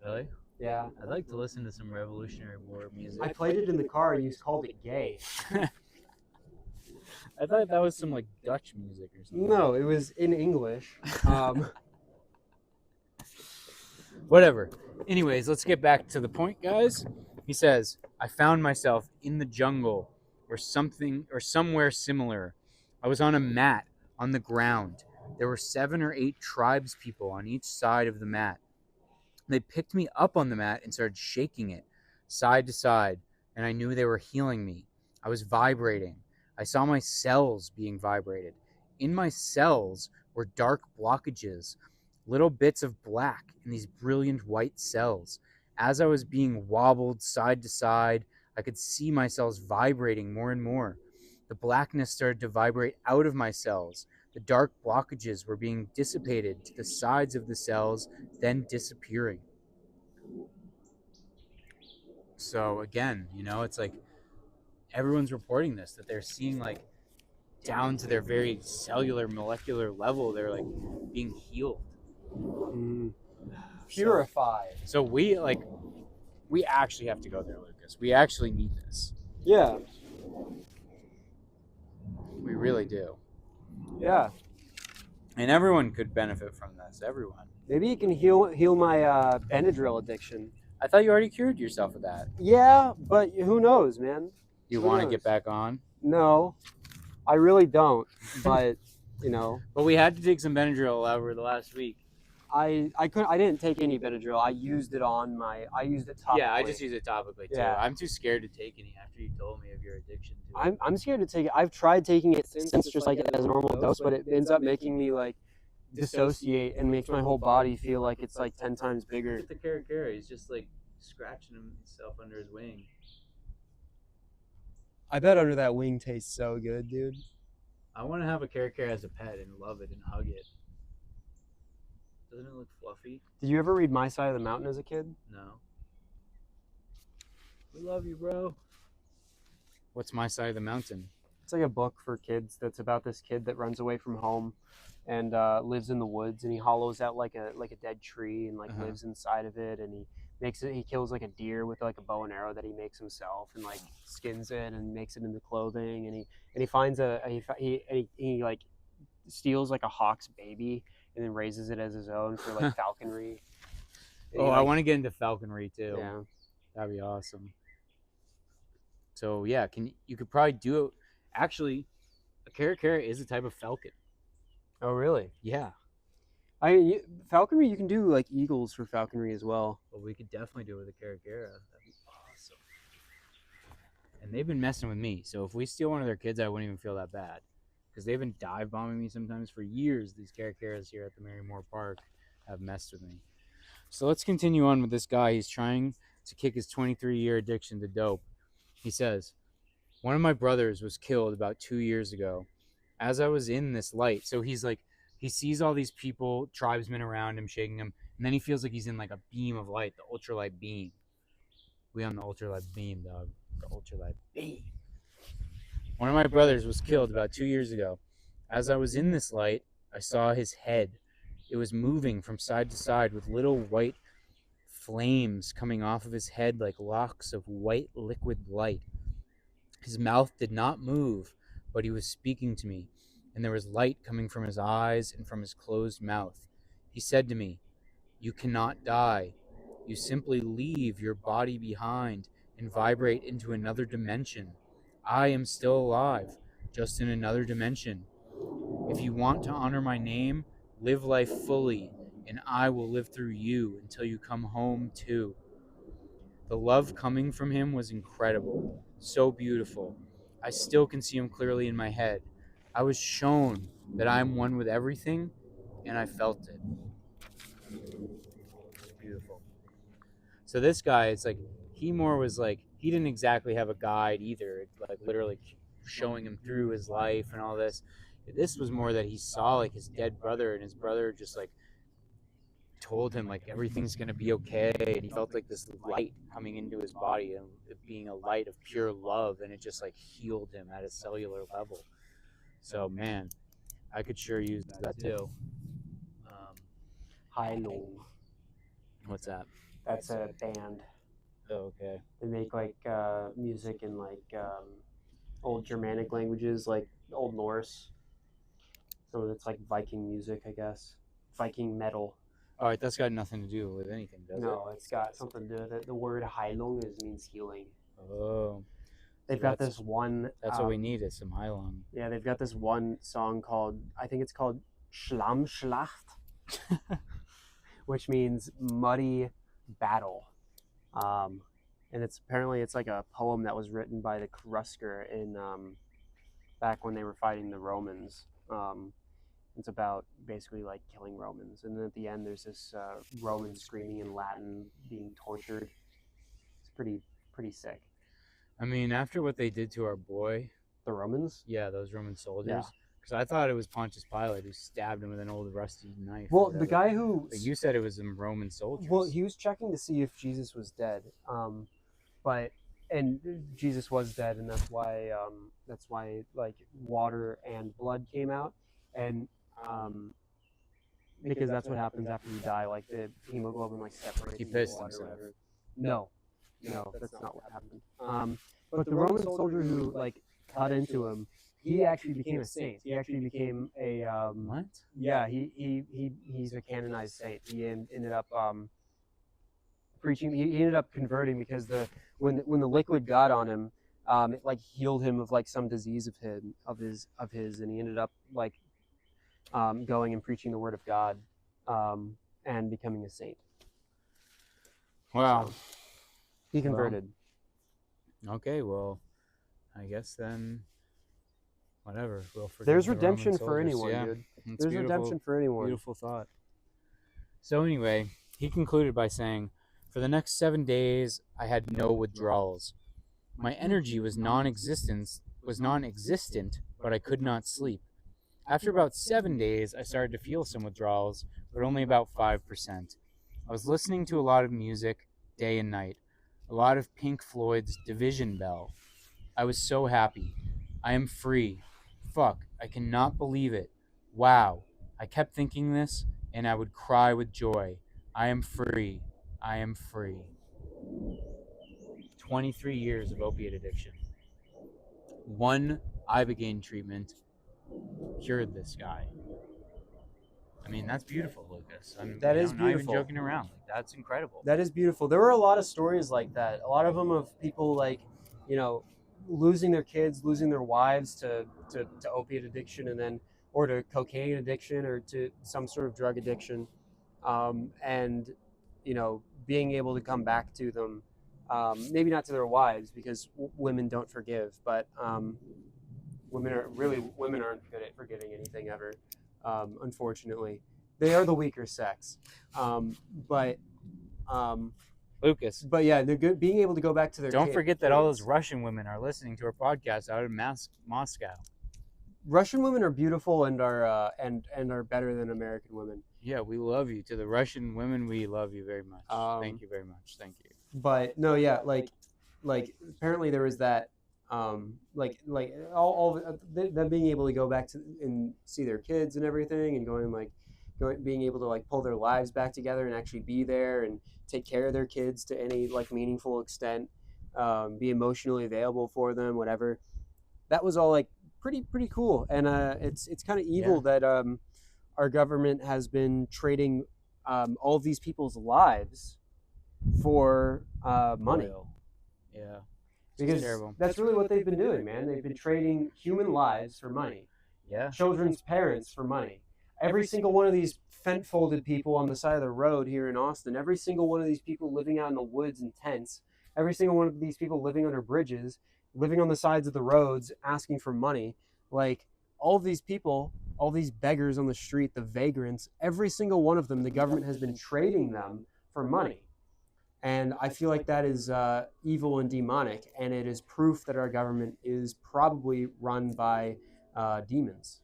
Really? Yeah. I'd like to listen to some Revolutionary War music. I played it in the car and you called it gay. I thought that was some like Dutch music or something. No, it was in English. Whatever. Anyways, let's get back to the point, guys. He says, "I found myself in the jungle or something or somewhere similar. I was on a mat on the ground. There were 7 or 8 tribes people on each side of the mat. They picked me up on the mat and started shaking it side to side, and I knew they were healing me. I was vibrating. I saw my cells being vibrated. In my cells were dark blockages, little bits of black in these brilliant white cells. As I was being wobbled side to side, I could see my cells vibrating more and more. The blackness started to vibrate out of my cells. The dark blockages were being dissipated to the sides of the cells, then disappearing." So again, it's like everyone's reporting this, that they're seeing like down to their very cellular, molecular level, they're like being healed. Purified. So we actually have to go there, Lucas. We actually need this. Yeah. We really do. Yeah. And everyone could benefit from this. Everyone. Maybe it can heal my Benadryl addiction. I thought you already cured yourself of that. Yeah, but who knows, man? You Who want to knows? get back on? No, I really don't. But you know, But we had to take some Benadryl over the last week. I didn't take any Benadryl. I used it topically. Yeah, I just use it topically too. Yeah. I'm too scared to take any after you told me of your addiction to it. I'm scared to take it. I've tried taking it since just like as a normal dose, but it ends up making me like dissociate and makes my whole body feel like it's like 10 times bigger. Look at the Karakara. He's just like scratching himself under his wing. I bet under that wing tastes so good, dude. I want to have a Karakara as a pet and love it and hug it. Doesn't it look fluffy? Did you ever read My Side of the Mountain as a kid? No. We love you, bro. What's My Side of the Mountain? It's like a book for kids that's about this kid that runs away from home and lives in the woods, and he hollows out like a dead tree and like lives inside of it, and he kills like a deer with like a bow and arrow that he makes himself, and like skins it and makes it into clothing, and he finds he like steals like a hawk's baby and then raises it as his own for like falconry. Oh, I want to get into falconry too. Yeah. That'd be awesome. So yeah, you could probably do it. Actually, a Karakara is a type of falcon. Oh, really? Yeah. Falconry, you can do like eagles for falconry as well. Well, we could definitely do it with a Karakara. That'd be awesome. And they've been messing with me. So if we steal one of their kids, I wouldn't even feel that bad. Because they've been dive bombing me sometimes for years. These Karakaras here at the Marymore Park have messed with me. So let's continue on with this guy. He's trying to kick his 23-year addiction to dope. He says, one of my brothers was killed about 2 years ago. As I was in this light, so he's like, he sees all these people, tribesmen around him, shaking him, and then he feels like he's in like a beam of light, the ultralight beam. We on the ultralight beam, dog. The ultralight beam. One of my brothers was killed about 2 years ago. As I was in this light, I saw his head. It was moving from side to side with little white flames coming off of his head like locks of white liquid light. His mouth did not move, but he was speaking to me, and there was light coming from his eyes and from his closed mouth. He said to me, "You cannot die. You simply leave your body behind and vibrate into another dimension. I am still alive, just in another dimension. If you want to honor my name, live life fully, and I will live through you until you come home too." The love coming from him was incredible, so beautiful. I still can see him clearly in my head. I was shown that I am one with everything, and I felt it. It's beautiful. So this guy, it's like, he didn't exactly have a guide either, like literally showing him through his life and all this. This was more that he saw like his dead brother, and his brother just like told him like everything's gonna be okay, and he felt like this light coming into his body, and it being a light of pure love, and it just like healed him at a cellular level. So man, I could sure use that too. Heilung. What's that? That's a band. Oh, okay. They make like music in like old Germanic languages, like Old Norse. So it's like Viking music, I guess. Viking metal. All right, that's got nothing to do with anything, does it? No, it's got something to do with it. The word Heilung means healing. Oh. They've got this one. That's what we need is some Heilung. Yeah, they've got this one song called, I think it's called Schlammschlacht, which means muddy battle. And it's like a poem that was written by the Krusker in back when they were fighting the Romans. It's about basically like killing Romans, and then at the end there's this Roman screaming in Latin, being tortured. It's pretty sick. I mean, after what they did to our boy, The Romans? yeah, those Roman soldiers. Yeah. Because I thought it was Pontius Pilate who stabbed him with an old rusty knife. Well, the guy who... But you said it was some Roman soldiers. Well, he was checking to see if Jesus was dead. But and Jesus was dead, and that's why like water and blood came out, and because that's what happens after you die. Like the hemoglobin like separates He from the pissed blood or himself. whatever. No, no, that's not what happened. But the Roman soldier who like cut into him, he actually became a saint. He actually became a What? yeah. He's a canonized saint. He ended up preaching. He ended up converting because when the liquid got on him, it like healed him of like some disease of his, and he ended up like going and preaching the word of God, and becoming a saint. Wow. So, he converted. Okay, well, I guess then, whatever. We'll forgive There's the Roman redemption for soldiers. anyone, Yeah, dude. it's There's beautiful, redemption for anyone. beautiful thought. So anyway, he concluded by saying, "For the next 7 days, I had no withdrawals. My energy was non-existent, but I could not sleep. After about 7 days, I started to feel some withdrawals, but only about 5%. I was listening to a lot of music, day and night. A lot of Pink Floyd's Division Bell. I was so happy. I am free. Fuck, I cannot believe it. Wow. I kept thinking this, and I would cry with joy. I am free. I am free." 23 years of opiate addiction. One Ibogaine treatment cured this guy. I mean, that's beautiful, Lucas. That is not even beautiful. joking around. Like, that's incredible. That is beautiful. There were a lot of stories like that. A lot of them of people like, losing their kids, losing their wives to opiate addiction, and then or to cocaine addiction or to some sort of drug addiction, and being able to come back to them. Maybe not to their wives because women don't forgive, but women aren't good at forgetting anything ever. Unfortunately, they are the weaker sex. But Lucas, yeah, they're good. Being able to go back to their don't forget that all those kids. Russian women are listening to our podcast out in Moscow. Russian women are beautiful and are better than American women. Yeah, we love you. To the Russian women, we love you very much. Thank you very much. Thank you. But no, yeah, like apparently there was that, them being able to go back to and see their kids and everything, and being able to like pull their lives back together and actually be there and take care of their kids to any like meaningful extent, be emotionally available for them, whatever. That was all like pretty cool, and it's kind of evil that our government has been trading all of these people's lives for money. Oil. Yeah. Because terrible. that's really what they've been doing, man. They've been trading human lives for money, Yeah. children's parents for money. Every single one of these fent-folded people on the side of the road here in Austin, every single one of these people living out in the woods in tents, every single one of these people living under bridges, living on the sides of the roads, asking for money, like all of these people, all these beggars on the street, the vagrants, every single one of them, the government has been trading them for money. And I feel like that is evil and demonic, and it is proof that our government is probably run by demons.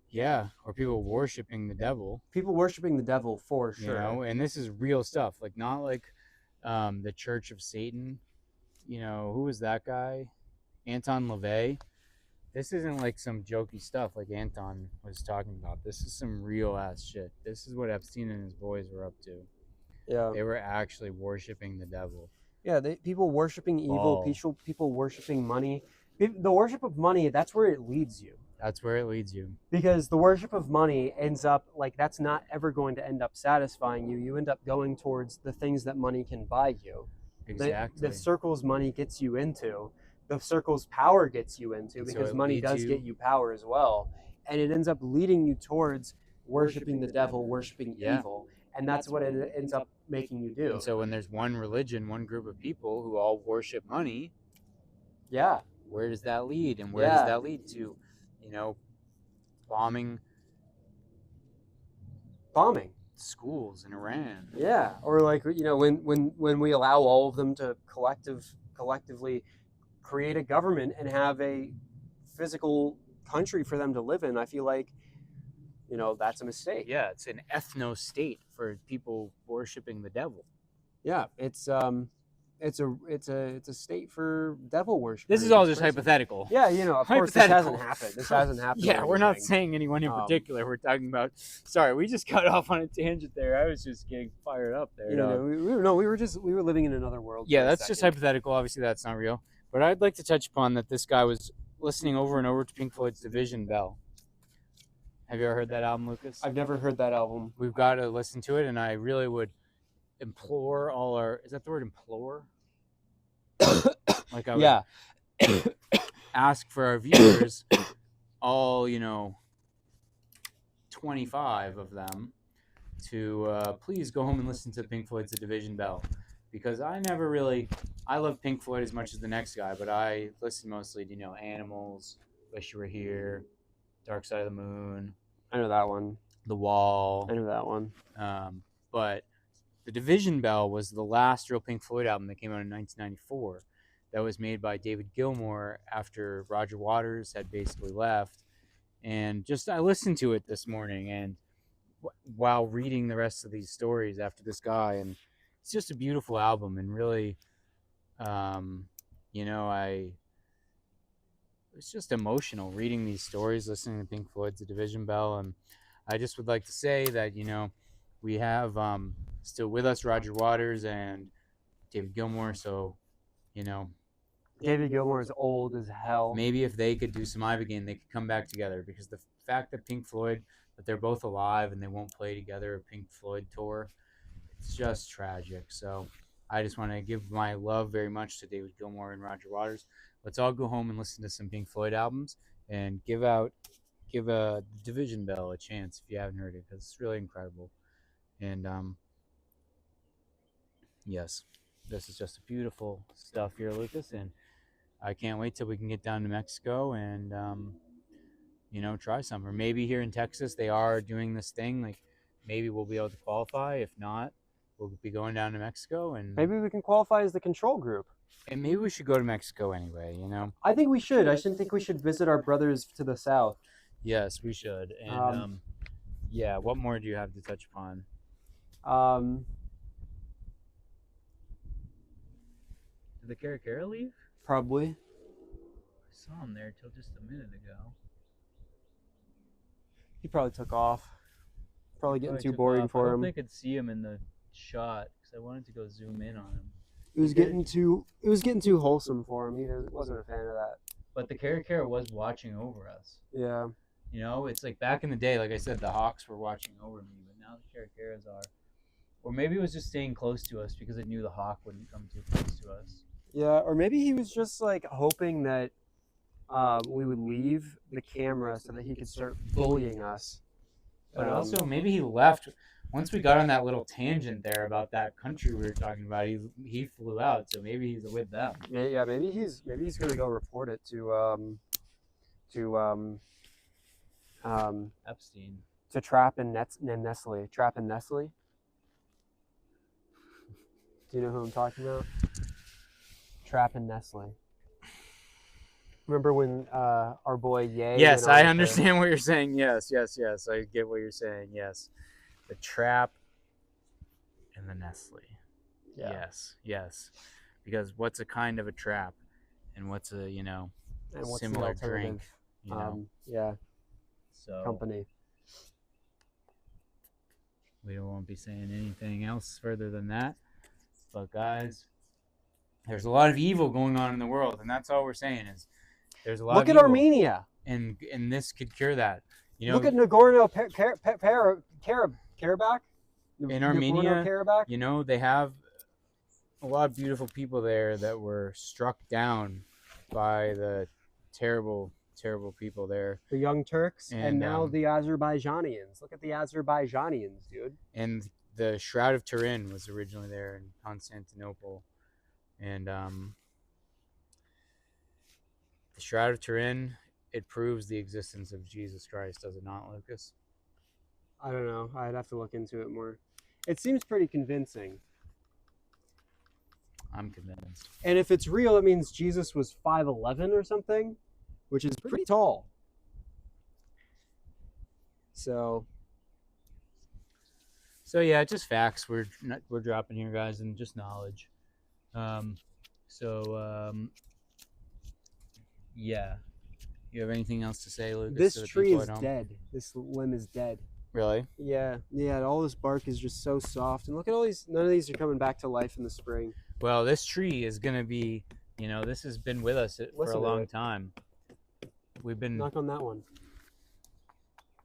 Yeah, or people worshiping the devil. People worshiping the devil for sure. And this is real stuff. Like, not like the Church of Satan. Who was that guy? Anton LaVey. This isn't like some jokey stuff like Anton was talking about. This is some real ass shit. This is what Epstein and his boys were up to. Yeah. They were actually worshiping the devil. Yeah, people worshiping evil, people worshiping money. The worship of money, that's where it leads you. That's where it leads you. Because the worship of money ends up, that's not ever going to end up satisfying you. You end up going towards the things that money can buy you. Exactly. The circles money gets you into, the circles power gets you into, because money does get you power as well. And it ends up leading you towards worshiping the devil, worshiping evil. And that's what it ends up making you do. And so when there's one religion, one group of people who all worship money, where does that lead? And where does that lead to? Bombing schools in Iran. Yeah, or when we allow all of them to collectively create a government and have a physical country for them to live in, I feel like that's a mistake. Yeah, it's an ethno state for people worshiping the devil. Yeah, it's it's a state for devil worship. This is all just hypothetical. Yeah, of course this hasn't Hypothetical. happened. This hasn't happened. Yeah, or we're not anything. saying anyone in particular. We're talking about. Sorry, we just got off on a tangent there. I was just getting fired up there. We were living in another world. Yeah, for a that's just second. hypothetical. Obviously, that's not real. But I'd like to touch upon that this guy was listening over and over to Pink Floyd's Division Bell. Have you ever heard that album, Lucas? I've never heard that album. We've got to listen to it, and I really would implore all our. Is that the word implore? Like I would ask for our viewers, all 25 of them, to please go home and listen to Pink Floyd's The Division Bell, because I love Pink Floyd as much as the next guy, but I listen mostly to Animals, Wish You Were Here, Dark Side of the Moon. I know that one. The Wall. I know that one. But The Division Bell was the last real Pink Floyd album that came out in 1994. That was made by David Gilmour after Roger Waters had basically left. And I listened to it this morning, and while reading the rest of these stories after this guy, and it's just a beautiful album, and really, it's just emotional reading these stories, listening to Pink Floyd's The Division Bell. And I just would like to say that, we have still with us Roger Waters and David Gilmour. So, David Gilmour is old as hell. Maybe if they could do some Ibogaine, they could come back together, because the fact that Pink Floyd, that they're both alive and they won't play together a Pink Floyd tour, it's just tragic. So I just want to give my love very much to David Gilmour and Roger Waters. Let's all go home and listen to some Pink Floyd albums and give a Division Bell a chance if you haven't heard it, because it's really incredible. And yes, this is just beautiful stuff here, Lucas, and I can't wait till we can get down to Mexico and try some. Or maybe here in Texas they are doing this thing, like maybe we'll be able to qualify. If not, we'll be going down to Mexico, and maybe we can qualify as the control group. And maybe we should go to Mexico anyway, I think we should. I think we should visit our brothers to the south. Yes, we should. And yeah, what more do you have to touch upon? Did the Cara leave? Probably. I saw him there till just a minute ago. He probably took off. Probably getting too boring for him. I don't think I could see him in the shot because I wanted to go zoom in on him. It was getting too wholesome for him. He wasn't a fan of that. But the Cara was watching over us. Yeah. It's like back in the day, like I said, the Hawks were watching over me, but now the Caras are. Or maybe it was just staying close to us because it knew the Hawk wouldn't come too close to us. Yeah, or maybe he was just like hoping that we would leave the camera so that he could start bullying us. But also, maybe he left. Once we got on that little tangent there about that country we were talking about, he flew out. So maybe he's with them. Yeah, maybe he's gonna go report it to Epstein. To Trapp and Nestle. Trapp and Nestle. Do you know who I'm talking about? Trapp and Nestle. Remember when our boy Ye? Yes, I understand what you're saying. Yes. I get what you're saying. Yes. The Trapp and the Nestle. Yeah. Yes. Because what's a kind of a trap, and what's a and what's similar drink, yeah. So company. We won't be saying anything else further than that. But guys, there's a lot of evil going on in the world, and that's all we're saying is there's a lot. Look of at evil, Armenia, and this could cure that. Look at Nagorno-Karabakh. In Armenia, they have a lot of beautiful people there that were struck down by the terrible people there. The Young Turks, and now the Azerbaijanians. Look at the Azerbaijanians, dude. And the Shroud of Turin was originally there in Constantinople. And the Shroud of Turin, it proves the existence of Jesus Christ, does it not, Lucas? I don't know. I'd have to look into it more. It seems pretty convincing. I'm convinced. And if it's real, it means Jesus was 5'11" or something, which is pretty tall. So yeah, just facts we're dropping here, guys, and just knowledge. Yeah. You have anything else to say, Lucas? This to the tree people is at home? dead. This limb is dead. Really? Yeah. All this bark is just so soft. And look at all these. None of these are coming back to life in the spring. Well, this tree is gonna be, this has been with us for Listen a to long it. time. We've been, Knock on that one.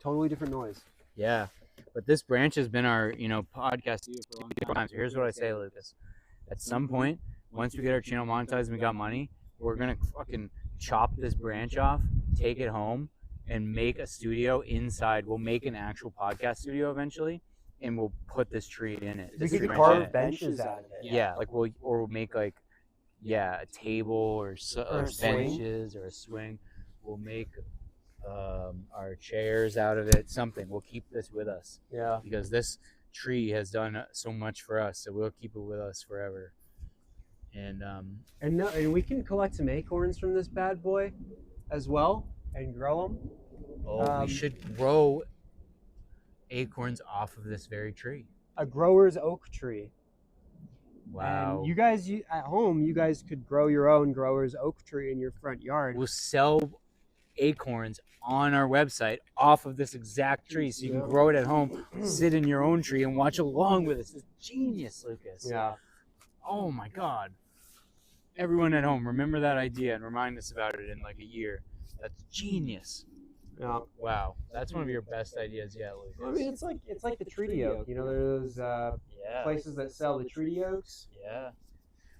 Totally different noise. yeah. But this branch has been our, podcast for a long time. So here's what I say, Lucas. At some point, once we get our channel monetized and we got money, we're gonna fucking chop this branch off, take it home, and make a studio inside. We'll make an actual podcast studio eventually, and we'll put this tree in it. We This could branch in carve it. benches out of it. Yeah, like we'll make like, a table or Or a swing. benches or a swing. We'll make our chairs out of it. Something. We'll keep this with us Yeah. because this tree has done so much for us, so we'll keep it with us forever. And And we can collect some acorns from this bad boy, as well, and grow them. we should grow acorns off of this very tree. A grower's oak tree. Wow. And you guys at home, you guys could grow your own grower's oak tree in your front yard. We'll sell acorns on our website off of this exact tree, so you can grow it at home, sit in your own tree, and watch along with us. It's genius, Lucas. Yeah. Oh my God. Everyone at home, remember that idea and remind us about it in like a year. That's genius. Yeah. Wow, that's one of your best ideas yet, Lucas. I mean, it's like the treaty oak. You know, there's places that sell the treaty oaks. Yeah.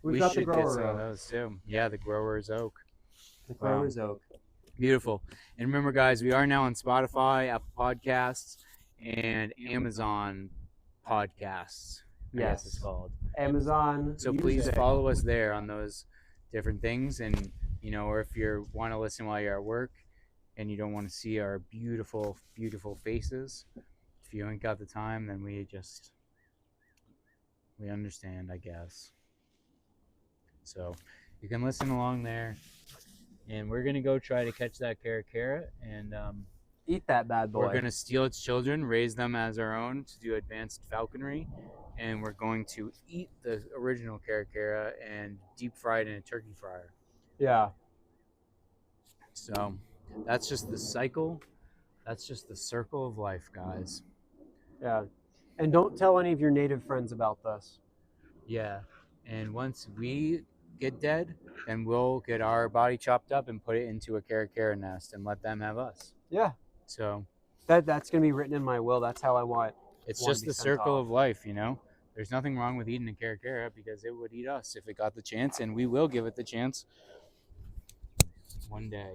We've got the should get grower some of oak. those too. Yeah, the grower's oak. The grower's oak. Beautiful. And remember, guys, we are now on Spotify, Apple Podcasts, and Amazon Podcasts. I guess it's called. Amazon. So please follow us there on those different things. And, or if you want to listen while you're at work and you don't want to see our beautiful, beautiful faces, if you ain't got the time, then we understand, I guess. So you can listen along there. And we're going to go try to catch that caracara and Eat that bad boy. we're going to steal its children, raise them as our own to do advanced falconry, and we're going to eat the original caracara and deep fry it in a turkey fryer. Yeah. So that's just the cycle. That's just the circle of life, guys. Yeah. And don't tell any of your native friends about this. Yeah. And once we get dead, then we'll get our body chopped up and put it into a caracara nest and let them have us. Yeah. So That's going to be written in my will. That's how I want. it's Want to just be the sent circle off. of life, There's nothing wrong with eating a caracara because it would eat us if it got the chance, and we will give it the chance one day.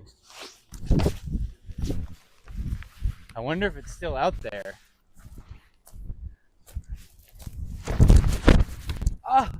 I wonder if it's still out there. Ah!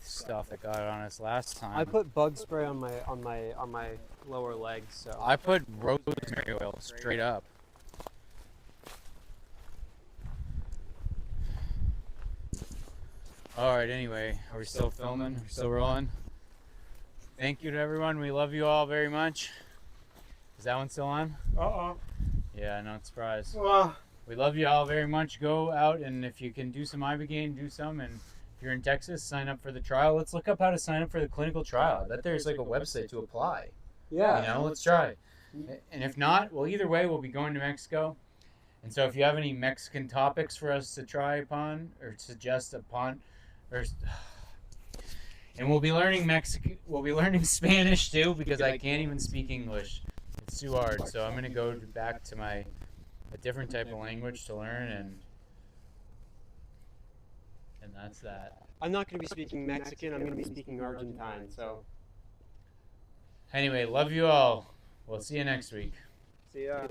Stuff that got on us last time. I put bug spray on my lower legs, so I put rosemary oil straight up. All right. Anyway, are we still filming? We're still rolling. Thank you to everyone. We love you all very much. Is that one still on? Yeah, not surprised. We love you all very much. Go out, and if you can do some Ibogaine, do some. And if you're in Texas, sign up for the trial. Let's look up how to sign up for the clinical trial. I bet there's like a website to apply. yeah. Let's try. And if not, well, either way, we'll be going to Mexico. And so if you have any Mexican topics for us to try upon or suggest upon, and we'll be learning we'll be learning Spanish too, because I can't even speak English. It's too hard. So I'm going to go back to a different type of language to learn, and that's that. I'm not going to be speaking Mexican. I'm going to be speaking Argentine. So, Anyway, love you all. We'll see you next week. see ya.